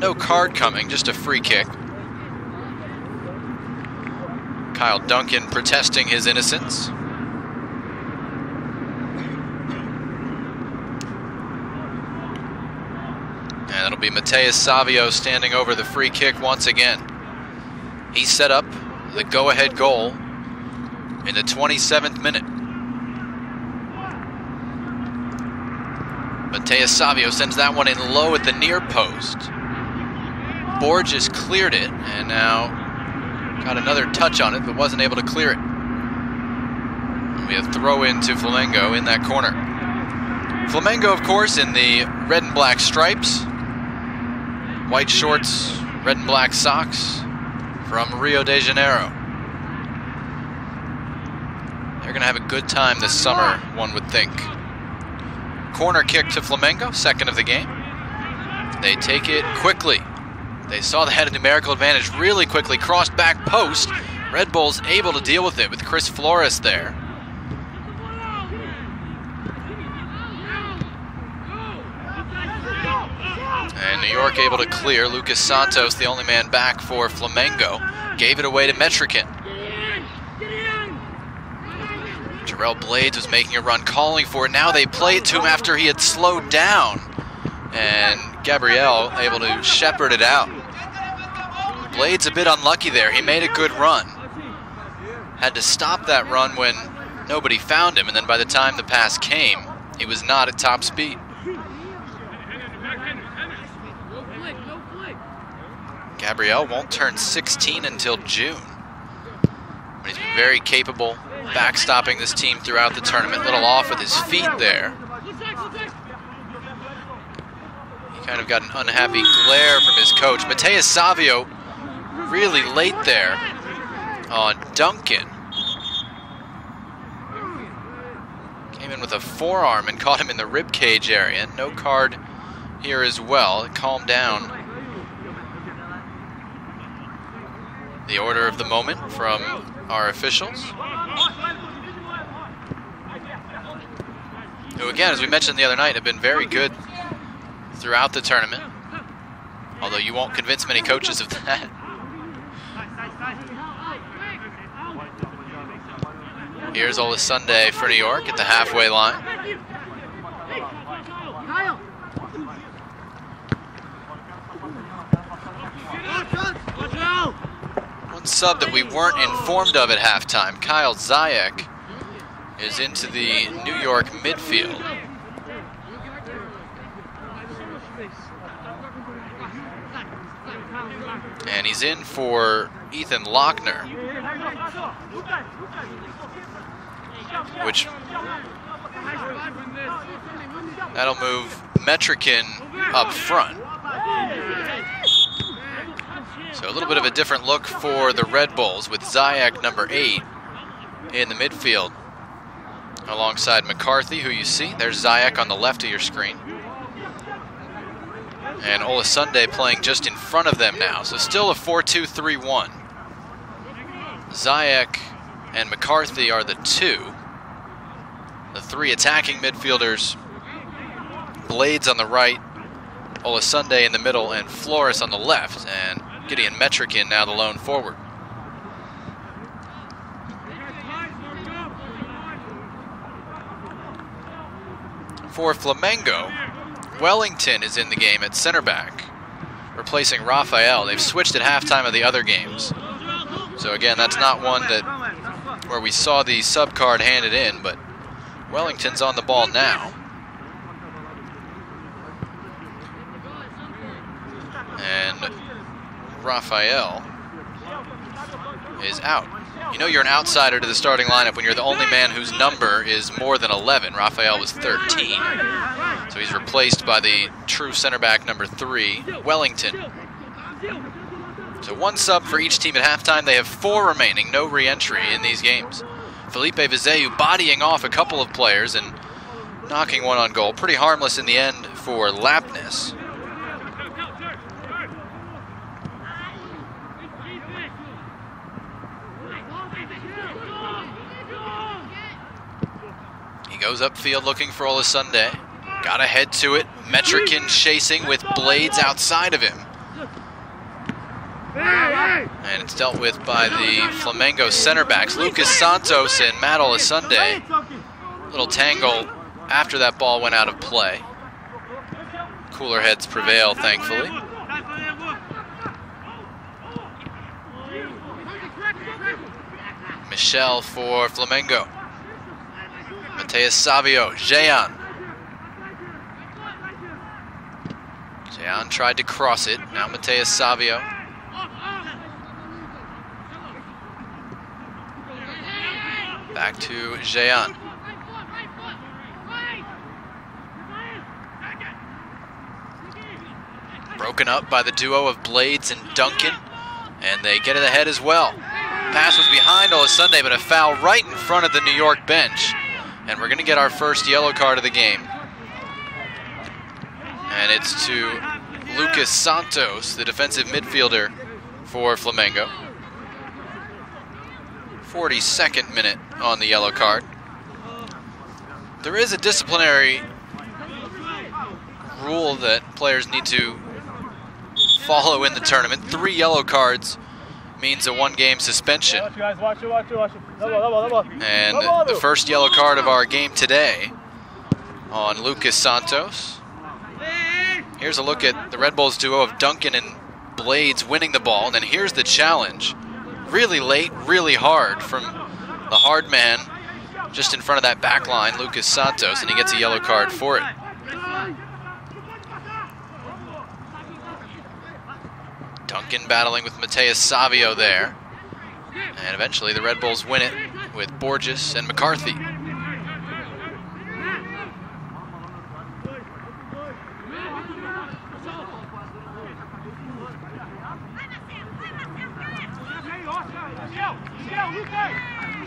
No card coming, just a free kick. Kyle Duncan protesting his innocence. And it'll be Mateus Savio standing over the free kick once again. He set up the go-ahead goal in the 27th minute. Mateus Savio sends that one in low at the near post. Borges cleared it, and now got another touch on it, but wasn't able to clear it. And we have throw in to Flamengo in that corner. Flamengo, of course, in the red and black stripes. White shorts, red and black socks from Rio de Janeiro. They're going to have a good time this summer, one would think. Corner kick to Flamengo, second of the game. They take it quickly. They saw they had a numerical advantage really quickly. Crossed back post. Red Bulls able to deal with it with Chris Flores there. And New York able to clear. Lucas Santos, the only man back for Flamengo, gave it away to Metrikin. Jarrell Blades was making a run, calling for it. Now they play it to him after he had slowed down. And Gabriel able to shepherd it out. Blades a bit unlucky there. He made a good run. Had to stop that run when nobody found him, and then by the time the pass came, he was not at top speed. Gabriel won't turn 16 until June. But he's been very capable backstopping this team throughout the tournament. Little off with his feet there. He kind of got an unhappy glare from his coach. Mateus Savio really late there on Duncan. Came in with a forearm and caught him in the rib cage area. No card here as well. Calm down. The order of the moment from our officials, who again, as we mentioned the other night, have been very good throughout the tournament, although you won't convince many coaches of that. Here's Olasunde for New York at the halfway line. Sub that we weren't informed of at halftime. Kyle Zayek is into the New York midfield. And he's in for Ethan Lochner, which that'll move Metrikin up front. So a little bit of a different look for the Red Bulls with Zayek, number 8, in the midfield alongside McCarthy, who you see. There's Zayek on the left of your screen. And Olasunde playing just in front of them now. So still a 4-2-3-1. Zayek and McCarthy are the 2. The 3 attacking midfielders. Blades on the right, Olasunde in the middle, and Flores on the left. And Gideon Metrikin now the lone forward. For Flamengo, Wellington is in the game at center back, replacing Rafael. They've switched at halftime of the other games. So again, that's not one where we saw the sub card handed in, but Wellington's on the ball now. And Rafael is out. You know you're an outsider to the starting lineup when you're the only man whose number is more than 11. Rafael was 13. So he's replaced by the true center back number 3, Wellington. So one sub for each team at halftime. They have 4 remaining, no re-entry in these games. Felipe Vizeu bodying off a couple of players and knocking one on goal. Pretty harmless in the end for Lapness. He goes upfield looking for Olasunde. Got to head to it. Metrikin chasing with Blades outside of him. And it's dealt with by the Flamengo center backs, Lucas Santos and Matt Olasunde. Little tangle after that ball went out of play. Cooler heads prevail, thankfully. Michel for Flamengo. Mateus Savio, Jean. Jean tried to cross it, now Mateus Savio. Back to Jean. Broken up by the duo of Blades and Duncan, and they get it ahead as well. Pass was behind Olasunde, but a foul right in front of the New York bench. And we're going to get our first yellow card of the game. And it's to Lucas Santos, the defensive midfielder for Flamengo. 42nd minute on the yellow card. There is a disciplinary rule that players need to follow in the tournament. 3 yellow cards means a 1-game suspension. And the first yellow card of our game today on Lucas Santos. Here's a look at the Red Bulls duo of Duncan and Blades winning the ball. And then here's the challenge. Really late, really hard from the hard man just in front of that back line, Lucas Santos, and he gets a yellow card for it. Duncan battling with Mateus Savio there. And eventually the Red Bulls win it with Borges and McCarthy.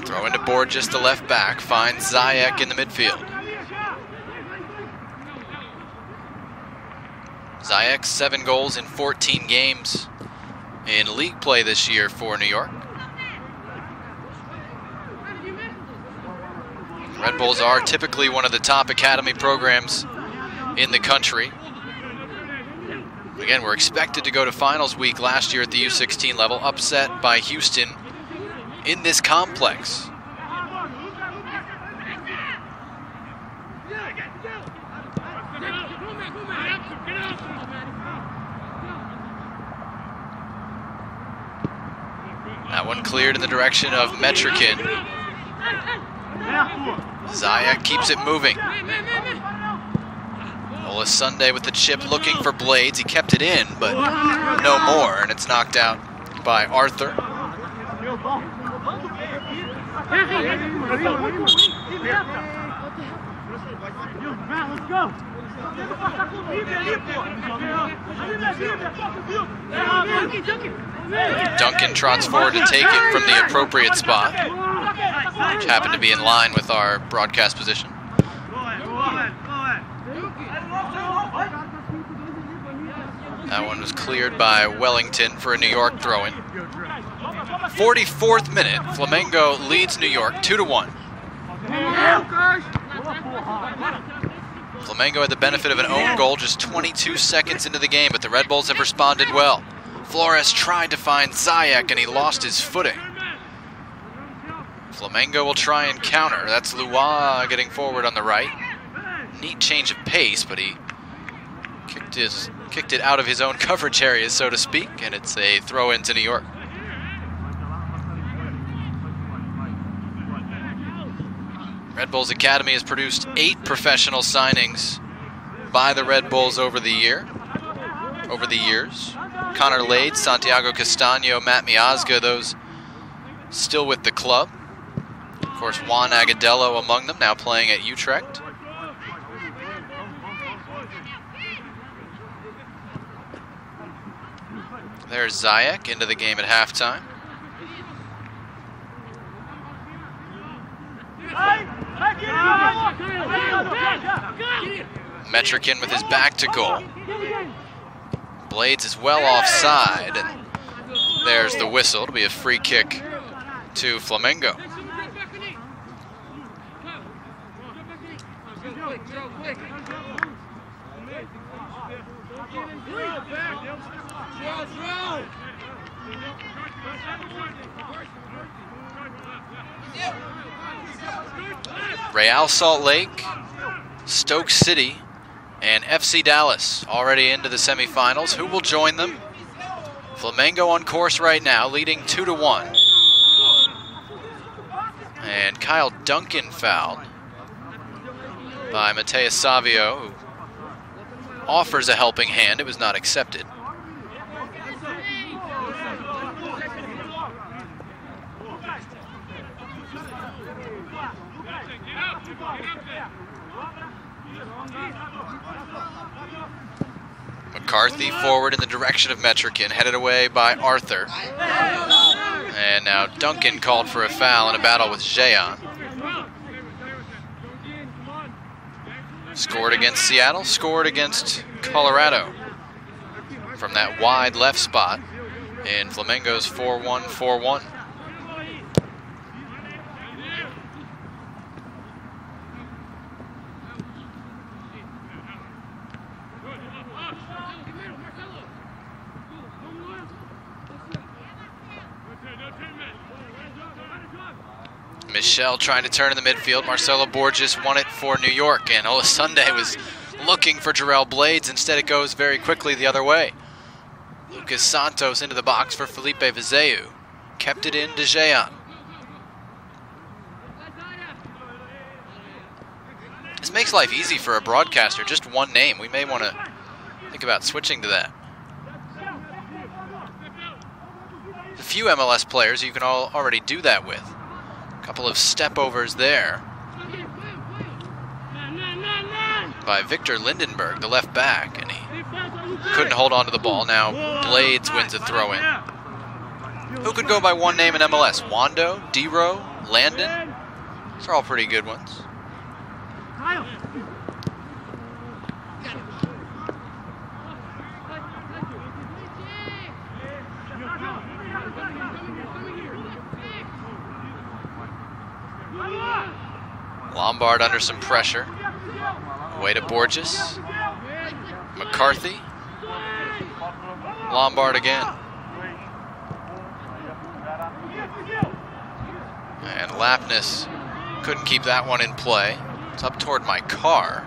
Throw into Borges, the left back, finds Zayek in the midfield. Zayek, 7 goals in 14 games in league play this year for New York. Red Bulls are typically one of the top academy programs in the country. Again, we're expected to go to finals week last year at the U-16 level, upset by Houston in this complex. That one cleared in the direction of Metrikin. Zayek keeps it moving. Olasunde with the chip looking for Blades. He kept it in, but no more, and it's knocked out by Arthur. Duncan trots forward to take it from the appropriate spot, which happened to be in line with our broadcast position. That one was cleared by Wellington for a New York throw-in. 44th minute, Flamengo leads New York 2-1. Flamengo had the benefit of an own goal just 22 seconds into the game, but the Red Bulls have responded well. Flores tried to find Zayek and he lost his footing. Flamengo will try and counter. That's Lua getting forward on the right. Neat change of pace, but he kicked it out of his own coverage area, so to speak, and it's a throw into New York. Red Bulls Academy has produced 8 professional signings by the Red Bulls over the years. Connor Lade, Santiago Castaño, Matt Miazga, those still with the club. Of course, Juan Agadello among them, now playing at Utrecht. There's Zayek into the game at halftime. Metrikin with his back to goal. Blades is well offside, and there's the whistle. It'll be a free kick to Flamengo. Real Salt Lake, Stoke City, and FC Dallas already into the semifinals. Who will join them? Flamengo on course right now, leading 2-1. And Kyle Duncan fouled by Mateus Savio, who offers a helping hand. It was not accepted. McCarthy forward in the direction of Metrikin, headed away by Arthur. And now Duncan called for a foul in a battle with Jean. Scored against Seattle, scored against Colorado from that wide left spot in Flamengo's 4-1-4-1. Michel trying to turn in the midfield. Marcelo Borges won it for New York, and Olasunde was looking for Jarrell Blades. Instead, it goes very quickly the other way. Lucas Santos into the box for Felipe Vizeu. Kept it in to Jean. This makes life easy for a broadcaster, just one name. We may want to think about switching to that. A few MLS players you can already do that with. Couple of step-overs there by Victor Lindenberg, the left back, and he couldn't hold on to the ball. Now Blades wins a throw-in. Who could go by one name in MLS? Wando, Dero, Landon? Those are all pretty good ones. Lombard under some pressure. Away to Borges. McCarthy. Lombard again. And Lapnis couldn't keep that one in play. It's up toward my car.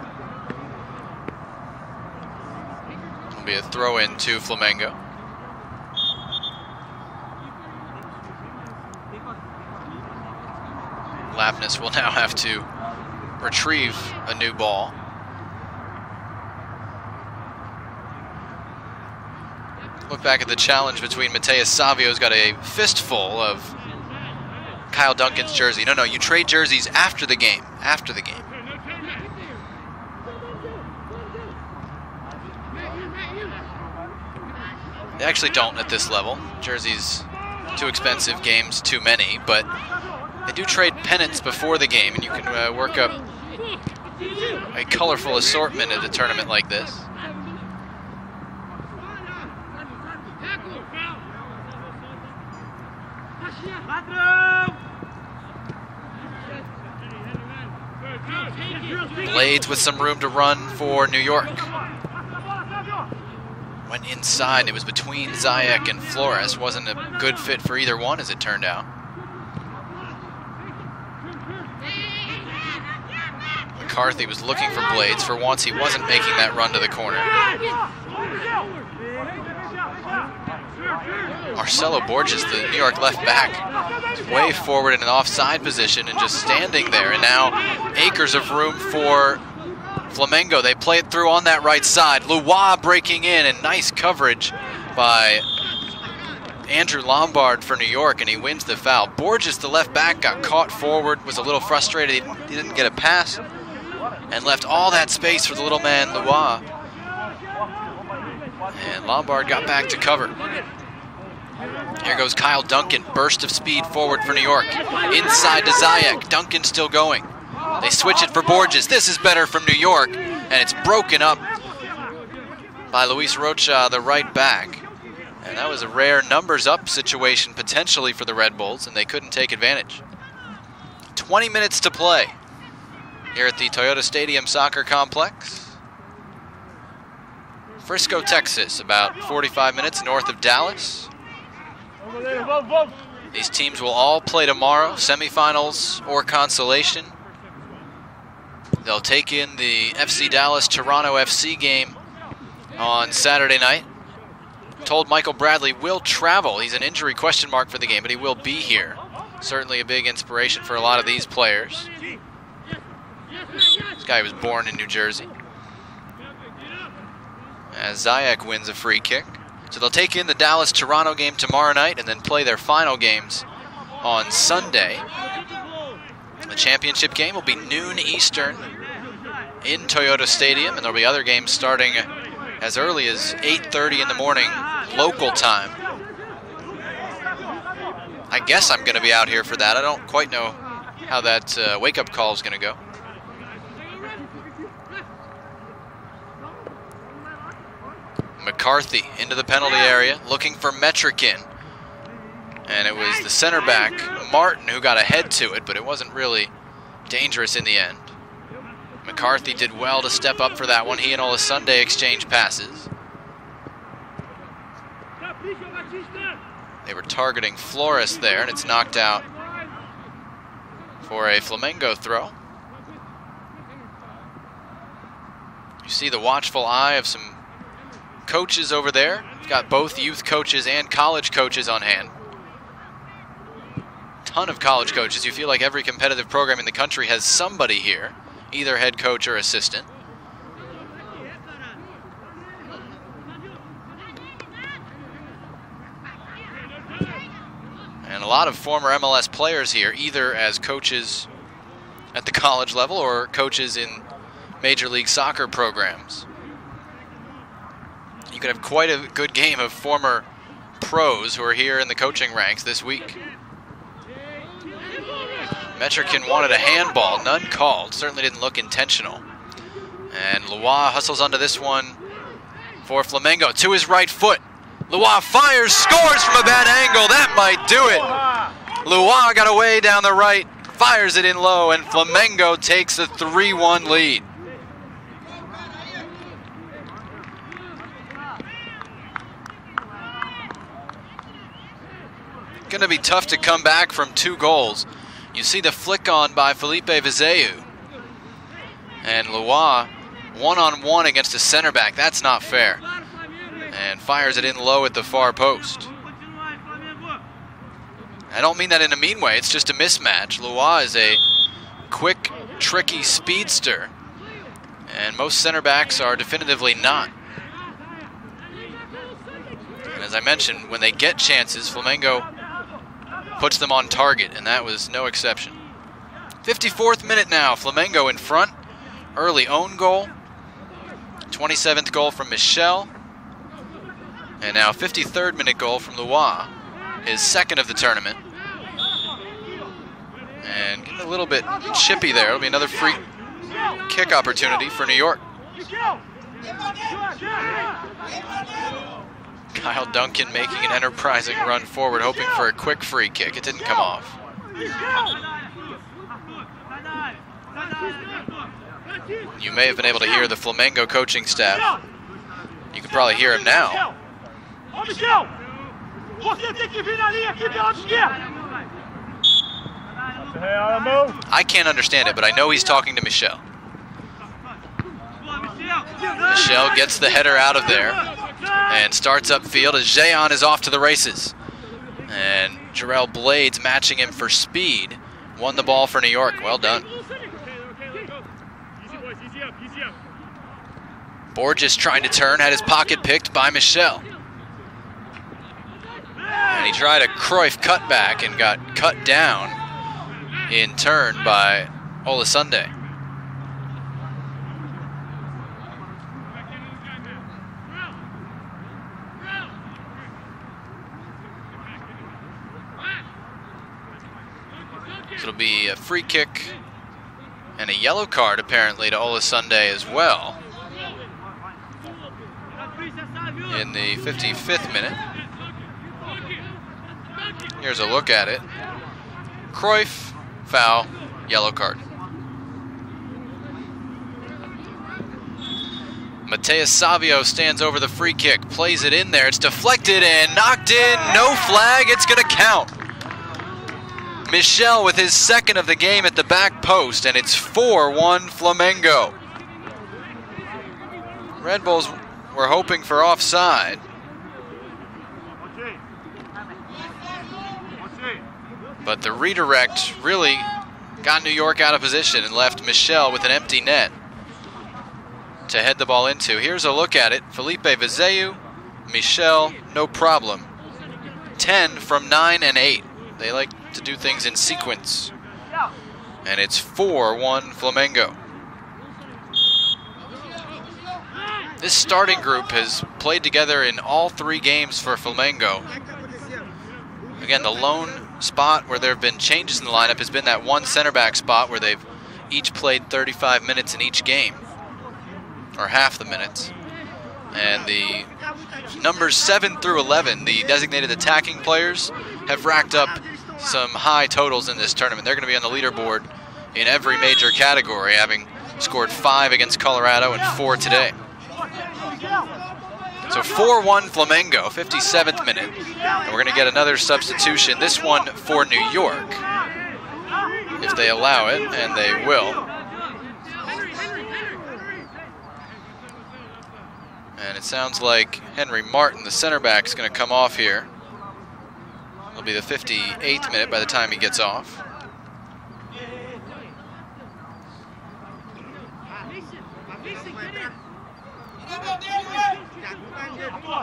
It'll be a throw in to Flamengo. Lapnis will now have to retrieve a new ball. Look back at the challenge between Mateus Savio, who's got a fistful of Kyle Duncan's jersey. No, you trade jerseys after the game. After the game. They actually don't at this level. Jerseys too expensive, games too many, but they do trade pennants before the game, and you can work up a colorful assortment at a tournament like this. Blades with some room to run for New York. Went inside. It was between Zayek and Flores. Wasn't a good fit for either one, as it turned out. McCarthy was looking for Blades. For once, he wasn't making that run to the corner. Marcelo Borges, the New York left back, is way forward in an offside position and just standing there. And now acres of room for Flamengo. They play it through on that right side. Lois breaking in, and nice coverage by Andrew Lombard for New York, and he wins the foul. Borges, the left back, got caught forward, was a little frustrated. He didn't get a pass and left all that space for the little man, Lois. And Lombard got back to cover. Here goes Kyle Duncan, burst of speed forward for New York. Inside to Zayek, Duncan still going. They switch it for Borges. This is better from New York, and it's broken up by Luis Rocha, the right back. And that was a rare numbers up situation potentially for the Red Bulls, and they couldn't take advantage. 20 minutes to play here at the Toyota Stadium Soccer Complex. Frisco, Texas, about 45 minutes north of Dallas. These teams will all play tomorrow, semifinals or consolation. They'll take in the FC Dallas Toronto FC game on Saturday night. Told Michael Bradley will travel. He's an injury question mark for the game, but he will be here. Certainly a big inspiration for a lot of these players. This guy was born in New Jersey. As Zayek wins a free kick. So they'll take in the Dallas-Toronto game tomorrow night and then play their final games on Sunday. The championship game will be noon Eastern in Toyota Stadium, and there'll be other games starting as early as 8:30 in the morning local time. I guess I'm going to be out here for that. I don't quite know how that wake-up call is going to go. McCarthy into the penalty area, looking for Metrikin. And it was the center back, Martin, who got a head to it, but it wasn't really dangerous in the end. McCarthy did well to step up for that one. He and Olasunde exchange passes. They were targeting Flores there, and it's knocked out for a Flamengo throw. You see the watchful eye of some coaches over there. Got both youth coaches and college coaches on hand. Ton of college coaches. You feel like every competitive program in the country has somebody here, either head coach or assistant. And a lot of former MLS players here, either as coaches at the college level or coaches in Major League Soccer programs. You could have quite a good game of former pros who are here in the coaching ranks this week. Metrikin wanted a handball, none called. Certainly didn't look intentional. And Lois hustles onto this one for Flamengo to his right foot. Lois fires, scores from a bad angle. That might do it. Lois got away down the right, fires it in low, and Flamengo takes a 3-1 lead. Going to be tough to come back from 2 goals. You see the flick on by Felipe Vizeu. And Lois, one-on-one against a center back. That's not fair. And fires it in low at the far post. I don't mean that in a mean way. It's just a mismatch. Lois is a quick, tricky speedster. And most center backs are definitively not. And as I mentioned, when they get chances, Flamengo puts them on target, and that was no exception. 54th minute now, Flamengo in front. Early own goal. 27th goal from Michel. And now 53rd minute goal from Lois, his second of the tournament. And getting a little bit chippy there. It'll be another free kick opportunity for New York. Kyle Duncan making an enterprising run forward, hoping for a quick free kick. It didn't come off. You may have been able to hear the Flamengo coaching staff You can probably hear him now. I can't understand it, but I know he's talking to Michel. Michel gets the header out of there and starts upfield as Jehan is off to the races. And Jarrell Blades matching him for speed. Won the ball for New York. Well done. Borges trying to turn, had his pocket picked by Michel. And he tried a Cruyff cutback and got cut down in turn by Olasunde. So it'll be a free kick and a yellow card apparently to Olasunde as well in the 55th minute. Here's a look at it. Cruyff, foul, yellow card. Mateus Savio stands over the free kick, plays it in there, it's deflected and knocked in, no flag, it's gonna count. Michel with his second of the game at the back post, and it's 4-1 Flamengo. Red Bulls were hoping for offside. But the redirect really got New York out of position and left Michel with an empty net to head the ball into. Here's a look at it. Felipe Vizeu, Michel, no problem. 10 from 9 and 8. They like to do things in sequence. And it's 4-1 Flamengo. This starting group has played together in all 3 games for Flamengo. Again, the lone spot where there have been changes in the lineup has been that one center back spot where they've each played 35 minutes in each game, or half the minutes. And the numbers 7 through 11, the designated attacking players, have racked up some high totals in this tournament. They're going to be on the leaderboard in every major category, having scored 5 against Colorado and 4 today. So 4-1 Flamengo, 57th minute. And we're going to get another substitution, this one for New York, if they allow it, and they will. And it sounds like Henry Martin, the center back, is going to come off here. It'll be the 58th minute by the time he gets off.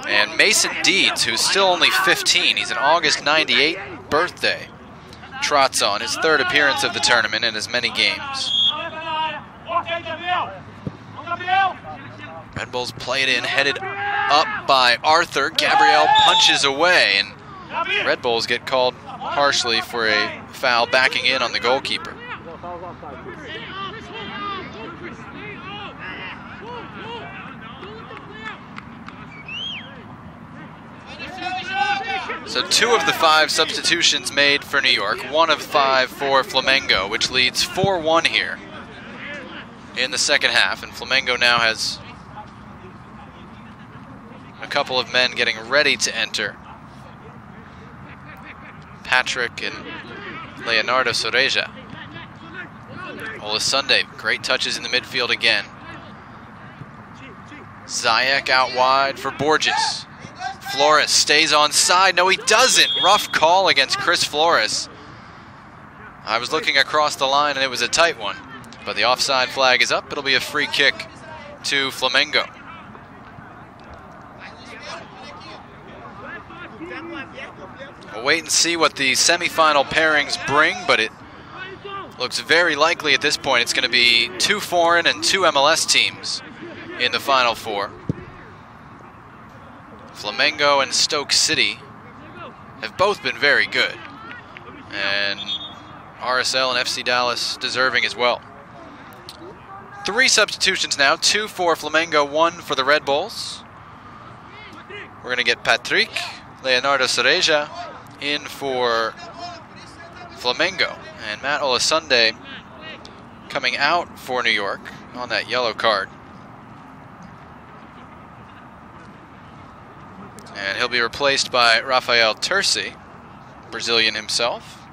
And Mason Deeds, who's still only 15, he's an August 98 birthday, trots on his 3rd appearance of the tournament in as many games. Red Bulls play it in, headed up by Arthur. Gabriel punches away, and Red Bulls get called harshly for a foul backing in on the goalkeeper. So 2 of the 5 substitutions made for New York, 1 of 5 for Flamengo, which leads 4-1 here in the second half. And Flamengo now has a couple of men getting ready to enter. Patrick and Leonardo Soreja. Olasunde, great touches in the midfield again. Ziyech out wide for Borges. Flores stays on side. No, he doesn't. Rough call against Chris Flores. I was looking across the line and it was a tight one, but the offside flag is up. It'll be a free kick to Flamengo. We'll wait and see what the semifinal pairings bring, but it looks very likely at this point it's going to be 2 foreign and 2 MLS teams in the Final Four. Flamengo and Stoke City have both been very good, and RSL and FC Dallas deserving as well. 3 substitutions now, 2 for Flamengo, 1 for the Red Bulls. We're going to get Patrick, Leonardo Soreja in for Flamengo, and Matt Olasunde coming out for New York on that yellow card. he'll be replaced by Rafael Terci, Brazilian himself.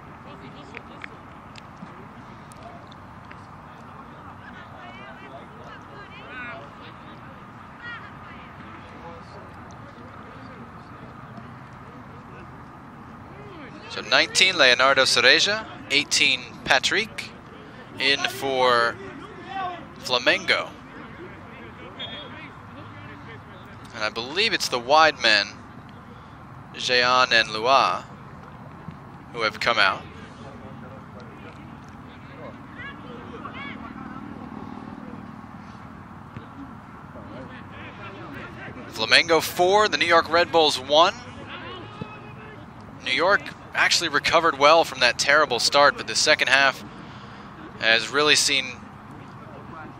So 19, Leonardo Cereja, 18, Patrick, in for Flamengo. And I believe it's the wide men, Jean and Lua, who have come out. Flamengo 4, the New York Red Bulls 1. New York actually recovered well from that terrible start, but the second half has really seen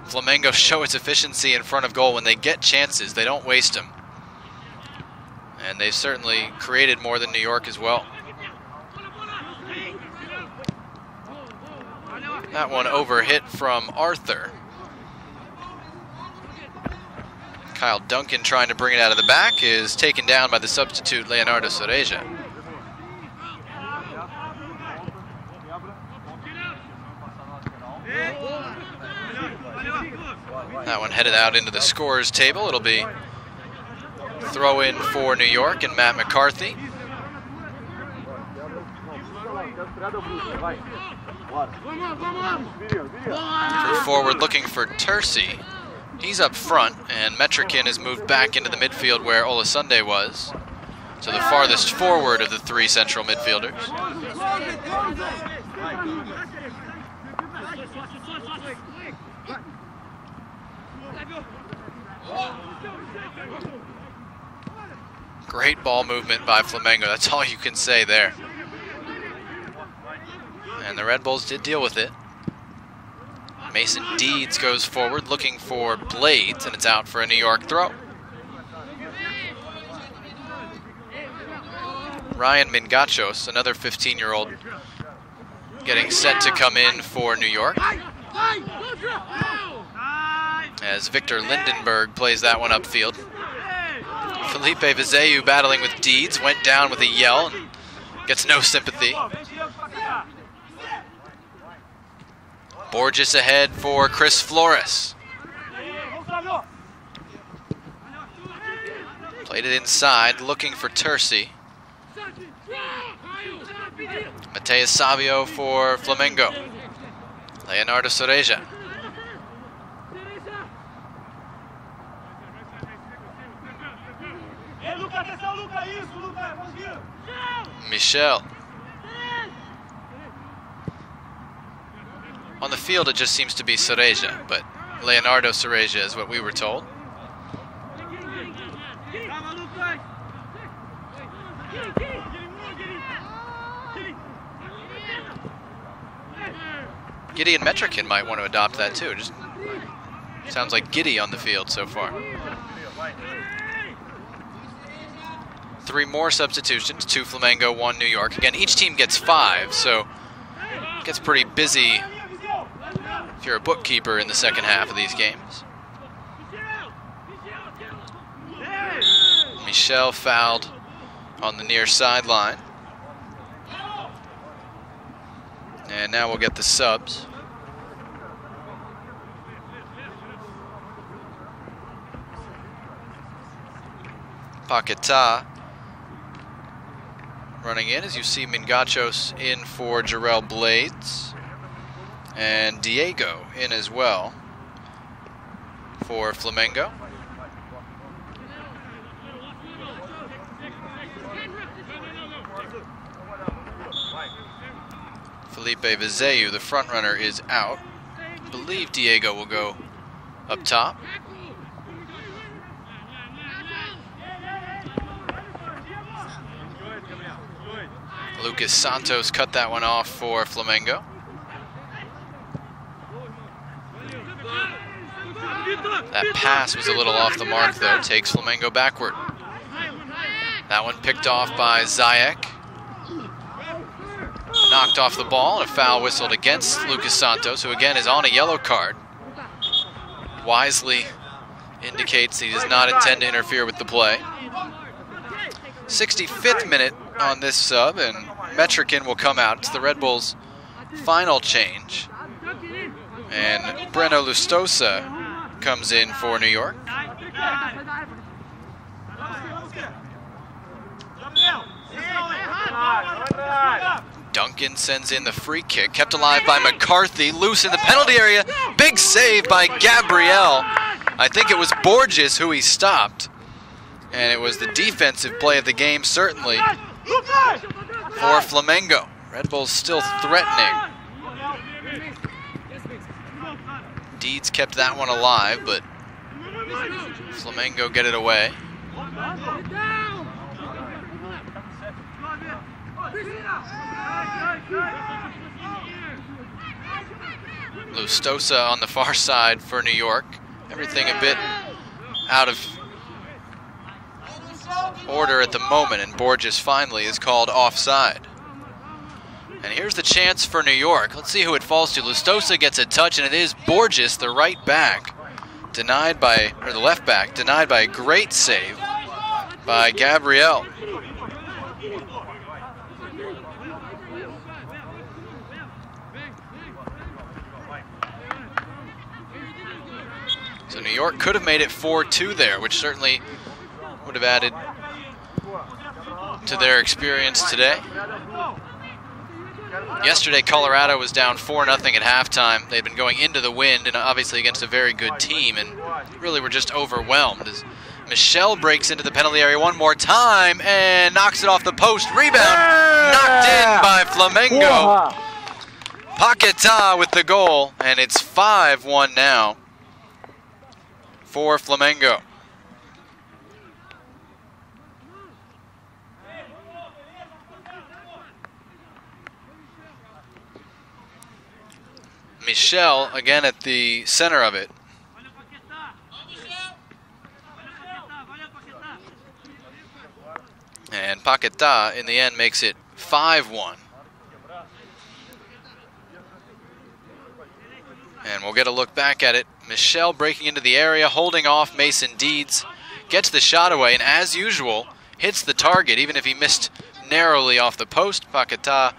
Flamengo show its efficiency in front of goal. When they get chances, they don't waste them. And they've certainly created more than New York as well. That one over hit from Arthur. Kyle Duncan trying to bring it out of the back is taken down by the substitute Leonardo Cereja. That one headed out into the scorer's table. It'll be throw in for New York and Matt McCarthy. Forward looking for Terci. He's up front, and Metrikin has moved back into the midfield where Olasunde was. So the farthest forward of the three central midfielders. Great ball movement by Flamengo. That's all you can say there. And the Red Bulls did deal with it. Mason Deeds goes forward looking for Blades, and it's out for a New York throw. Ryan Mingachos, another 15-year-old, getting set to come in for New York. As Victor Lindenberg plays that one upfield. Felipe Vizeu battling with Deeds, went down with a yell and gets no sympathy. Borges ahead for Chris Flores. Played it inside, looking for Terci. Mateus Savio for Flamengo. Leonardo Cereja. Michel. On the field, it just seems to be Cereja, but Leonardo Cereja is what we were told. Giddy and Metrikin might want to adopt that too. Just sounds like Giddy on the field so far. 3 more substitutions, 2 Flamengo, 1 New York. Again, each team gets 5, so it gets pretty busy if you're a bookkeeper in the second half of these games. Michel fouled on the near sideline. And now we'll get the subs. Paquetá running in, as you see Mingachos in for Jarrell Blades. And Diego in as well for Flamengo. Felipe Vizeu, the front runner, is out. I believe Diego will go up top. Lucas Santos cut that one off for Flamengo. That pass was a little off the mark, though. Takes Flamengo backward. That one picked off by Zayek. Knocked off the ball, and a foul whistled against Lucas Santos, who again is on a yellow card. Wisely indicates he does not intend to interfere with the play. 65th minute on this sub, and Metrikin will come out. It's the Red Bulls' final change. And Breno Lustosa comes in for New York. Duncan sends in the free kick, kept alive by McCarthy, loose in the penalty area. Big save by Gabriel. I think it was Borges who he stopped. And it was the defensive play of the game, certainly, for Flamengo. Red Bulls still threatening. Deeds kept that one alive, but Flamengo get it away. Lustosa on the far side for New York. Everything a bit out of order at the moment, and Borges finally is called offside. And here's the chance for New York. Let's see who it falls to. Lustosa gets a touch, and it is Borges, the right back, denied by, or the left back, denied by a great save by Gabriel. So New York could have made it 4-2 there, which certainly would have added to their experience today. Yesterday, Colorado was down 4-0 at halftime. They'd been going into the wind, and obviously against a very good team, and really were just overwhelmed. As Michel breaks into the penalty area one more time and knocks it off the post. Rebound knocked in by Flamengo. Paquetá with the goal, and it's 5-1 now for Flamengo. Michel again at the center of it. And Paquetá in the end makes it 5-1. And we'll get a look back at it. Michel breaking into the area, holding off Mason Deeds, gets the shot away, and as usual, hits the target, even if he missed narrowly off the post. Paquetá,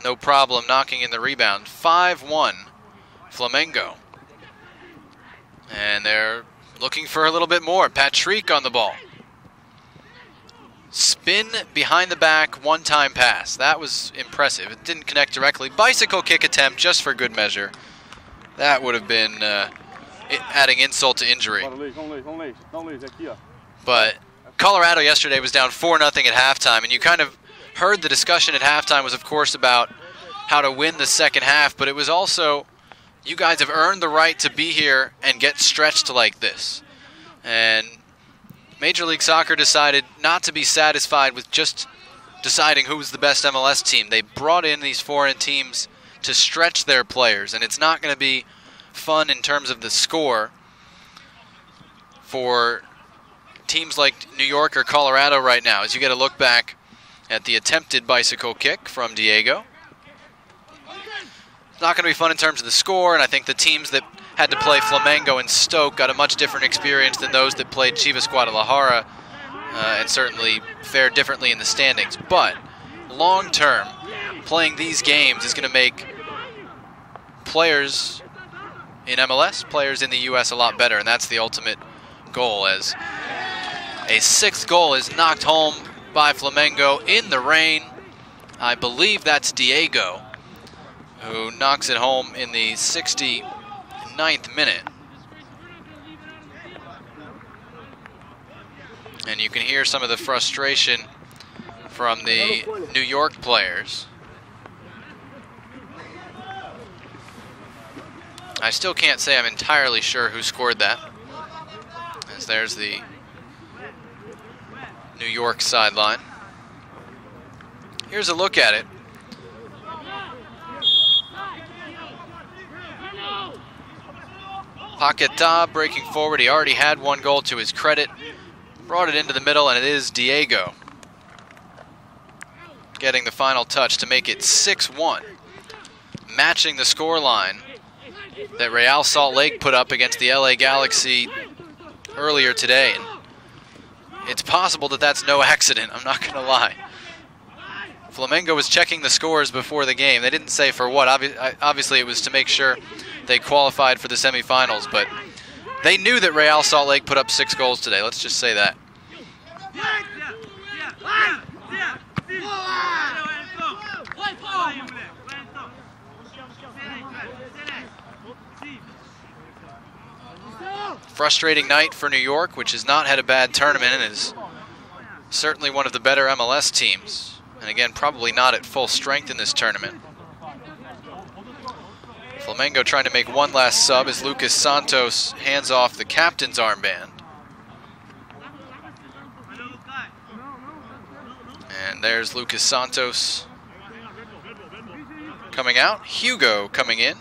no problem, knocking in the rebound. 5-1, Flamengo. And they're looking for a little bit more. Patrick on the ball. Spin behind the back, one-time pass. That was impressive. It didn't connect directly. Bicycle kick attempt just for good measure. That would have been adding insult to injury. But Colorado yesterday was down 4-0 at halftime, and you kind of heard the discussion at halftime was, of course, about how to win the second half, but it was also, you guys have earned the right to be here and get stretched like this. And Major League Soccer decided not to be satisfied with just deciding who was the best MLS team. They brought in these foreign teams to stretch their players, and it's not going to be fun in terms of the score for teams like New York or Colorado right now, as you get a look back at the attempted bicycle kick from Diego. It's not going to be fun in terms of the score, and I think the teams that had to play Flamengo and Stoke got a much different experience than those that played Chivas Guadalajara, and certainly fared differently in the standings. But long term, playing these games is going to make players in MLS, players in the U.S. a lot better, and that's the ultimate goal, as a sixth goal is knocked home by Flamengo in the rain. I believe that's Diego, who knocks it home in the 69th minute. And you can hear some of the frustration from the New York players. I still can't say I'm entirely sure who scored that, as there's the New York sideline. Here's a look at it. Paquetá breaking forward. He already had one goal to his credit. Brought it into the middle, and it is Diego getting the final touch to make it 6-1, matching the scoreline that Real Salt Lake put up against the LA Galaxy earlier today. And it's possible that that's no accident. I'm not going to lie. Flamengo was checking the scores before the game. They didn't say for what. Obviously, it was to make sure they qualified for the semifinals, but they knew that Real Salt Lake put up 6 goals today. Let's just say that. Frustrating night for New York, which has not had a bad tournament and is certainly one of the better MLS teams. And again, probably not at full strength in this tournament. Flamengo trying to make one last sub as Lucas Santos hands off the captain's armband. And there's Lucas Santos coming out. Hugo coming in.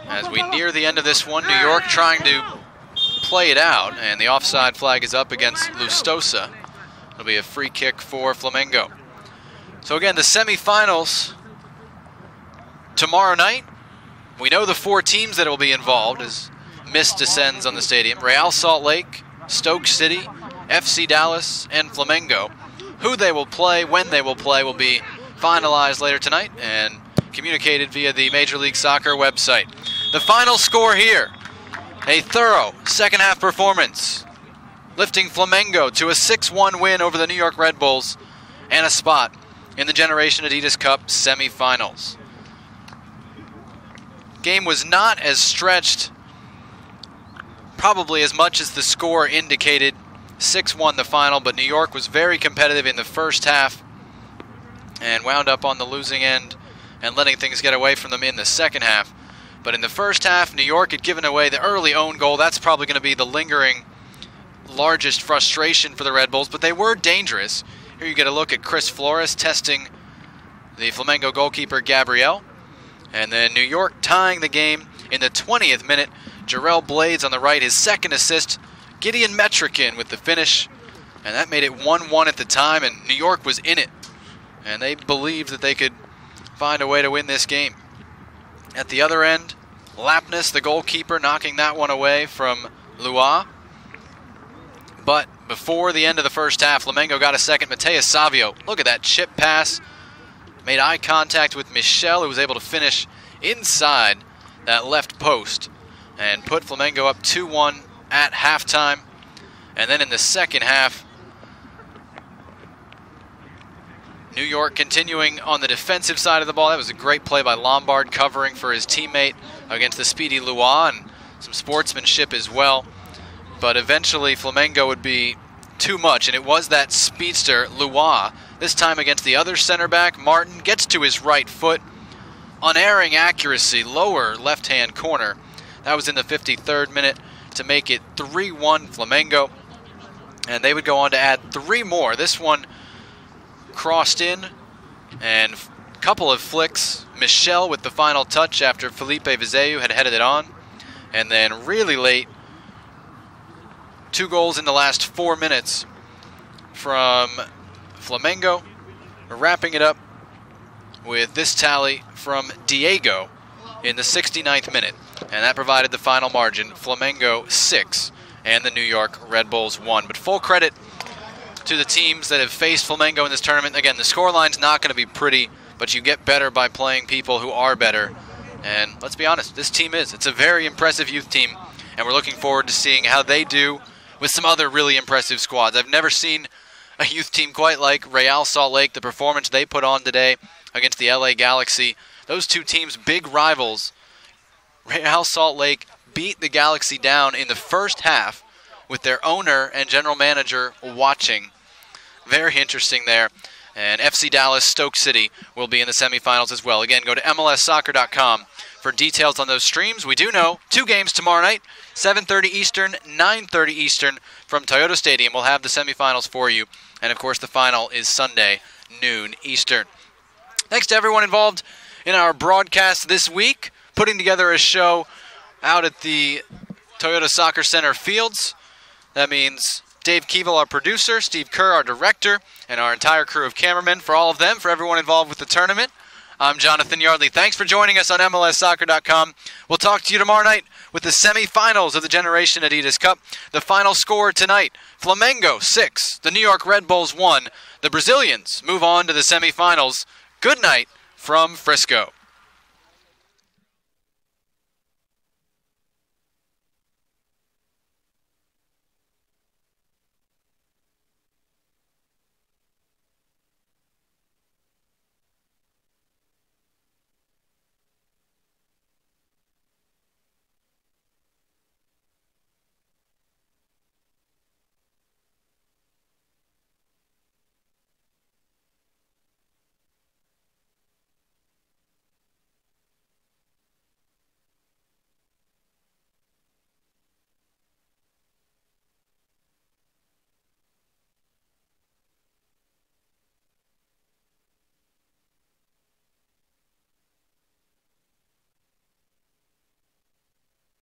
As we near the end of this one, New York trying to play it out, and the offside flag is up against Lustosa. It'll be a free kick for Flamengo. So again, the semifinals tomorrow night. We know the 4 teams that will be involved as mist descends on the stadium. Real Salt Lake, Stoke City, FC Dallas, and Flamengo. Who they will play, when they will play, will be finalized later tonight and communicated via the Major League Soccer website. The final score here, a thorough second half performance, lifting Flamengo to a 6-1 win over the New York Red Bulls and a spot in the Generation Adidas Cup semifinals. Game was not as stretched, probably as much as the score indicated. 6-1 the final, but New York was very competitive in the first half and wound up on the losing end and letting things get away from them in the second half. But in the first half, New York had given away the early own goal. That's probably going to be the lingering largest frustration for the Red Bulls, but they were dangerous. Here you get a look at Chris Flores testing the Flamengo goalkeeper Gabriel. And then New York tying the game in the 20th minute. Jarrell Blades on the right, his second assist. Gideon Metrikin with the finish. And that made it 1-1 at the time, and New York was in it. And they believed that they could find a way to win this game. At the other end, Lapness, the goalkeeper, knocking that one away from Lua. But before the end of the first half, Flamengo got a second. Mateus Savio, look at that chip pass. Made eye contact with Michel, who was able to finish inside that left post and put Flamengo up 2-1 at halftime. And then in the second half, New York continuing on the defensive side of the ball. That was a great play by Lombard, covering for his teammate against the speedy Lua, and some sportsmanship as well. But eventually Flamengo would be too much, and it was that speedster Lua, this time against the other center back. Martin gets to his right foot. Unerring accuracy, lower left-hand corner. That was in the 53rd minute to make it 3-1 Flamengo. And they would go on to add 3 more. This one crossed in, and a couple of flicks. Michel with the final touch after Felipe Vizeu had headed it on. And then really late, 2 goals in the last 4 minutes from Flamengo. Wrapping it up with this tally from Diego in the 69th minute. And that provided the final margin. Flamengo 6 and the New York Red Bulls 1. But full credit to the teams that have faced Flamengo in this tournament. Again, the scoreline's not going to be pretty, but you get better by playing people who are better. And let's be honest, this team is. It's a very impressive youth team, and we're looking forward to seeing how they do with some other really impressive squads. I've never seen a youth team quite like Real Salt Lake. The performance they put on today against the LA Galaxy. Those two teams, big rivals. Real Salt Lake beat the Galaxy down in the first half with their owner and general manager watching. Very interesting there. And FC Dallas, Stoke City will be in the semifinals as well. Again, go to MLSsoccer.com for details on those streams. We do know 2 games tomorrow night, 7:30 Eastern, 9:30 Eastern from Toyota Stadium. We'll have the semifinals for you. And, of course, the final is Sunday, noon Eastern. Thanks to everyone involved in our broadcast this week, putting together a show out at the Toyota Soccer Center fields. That means Dave Keevil, our producer, Steve Kerr, our director, and our entire crew of cameramen. For all of them, for everyone involved with the tournament, I'm Jonathan Yardley. Thanks for joining us on MLSsoccer.com. We'll talk to you tomorrow night with the semifinals of the Generation Adidas Cup. The final score tonight, Flamengo 6, the New York Red Bulls 1. The Brazilians move on to the semifinals. Good night from Frisco.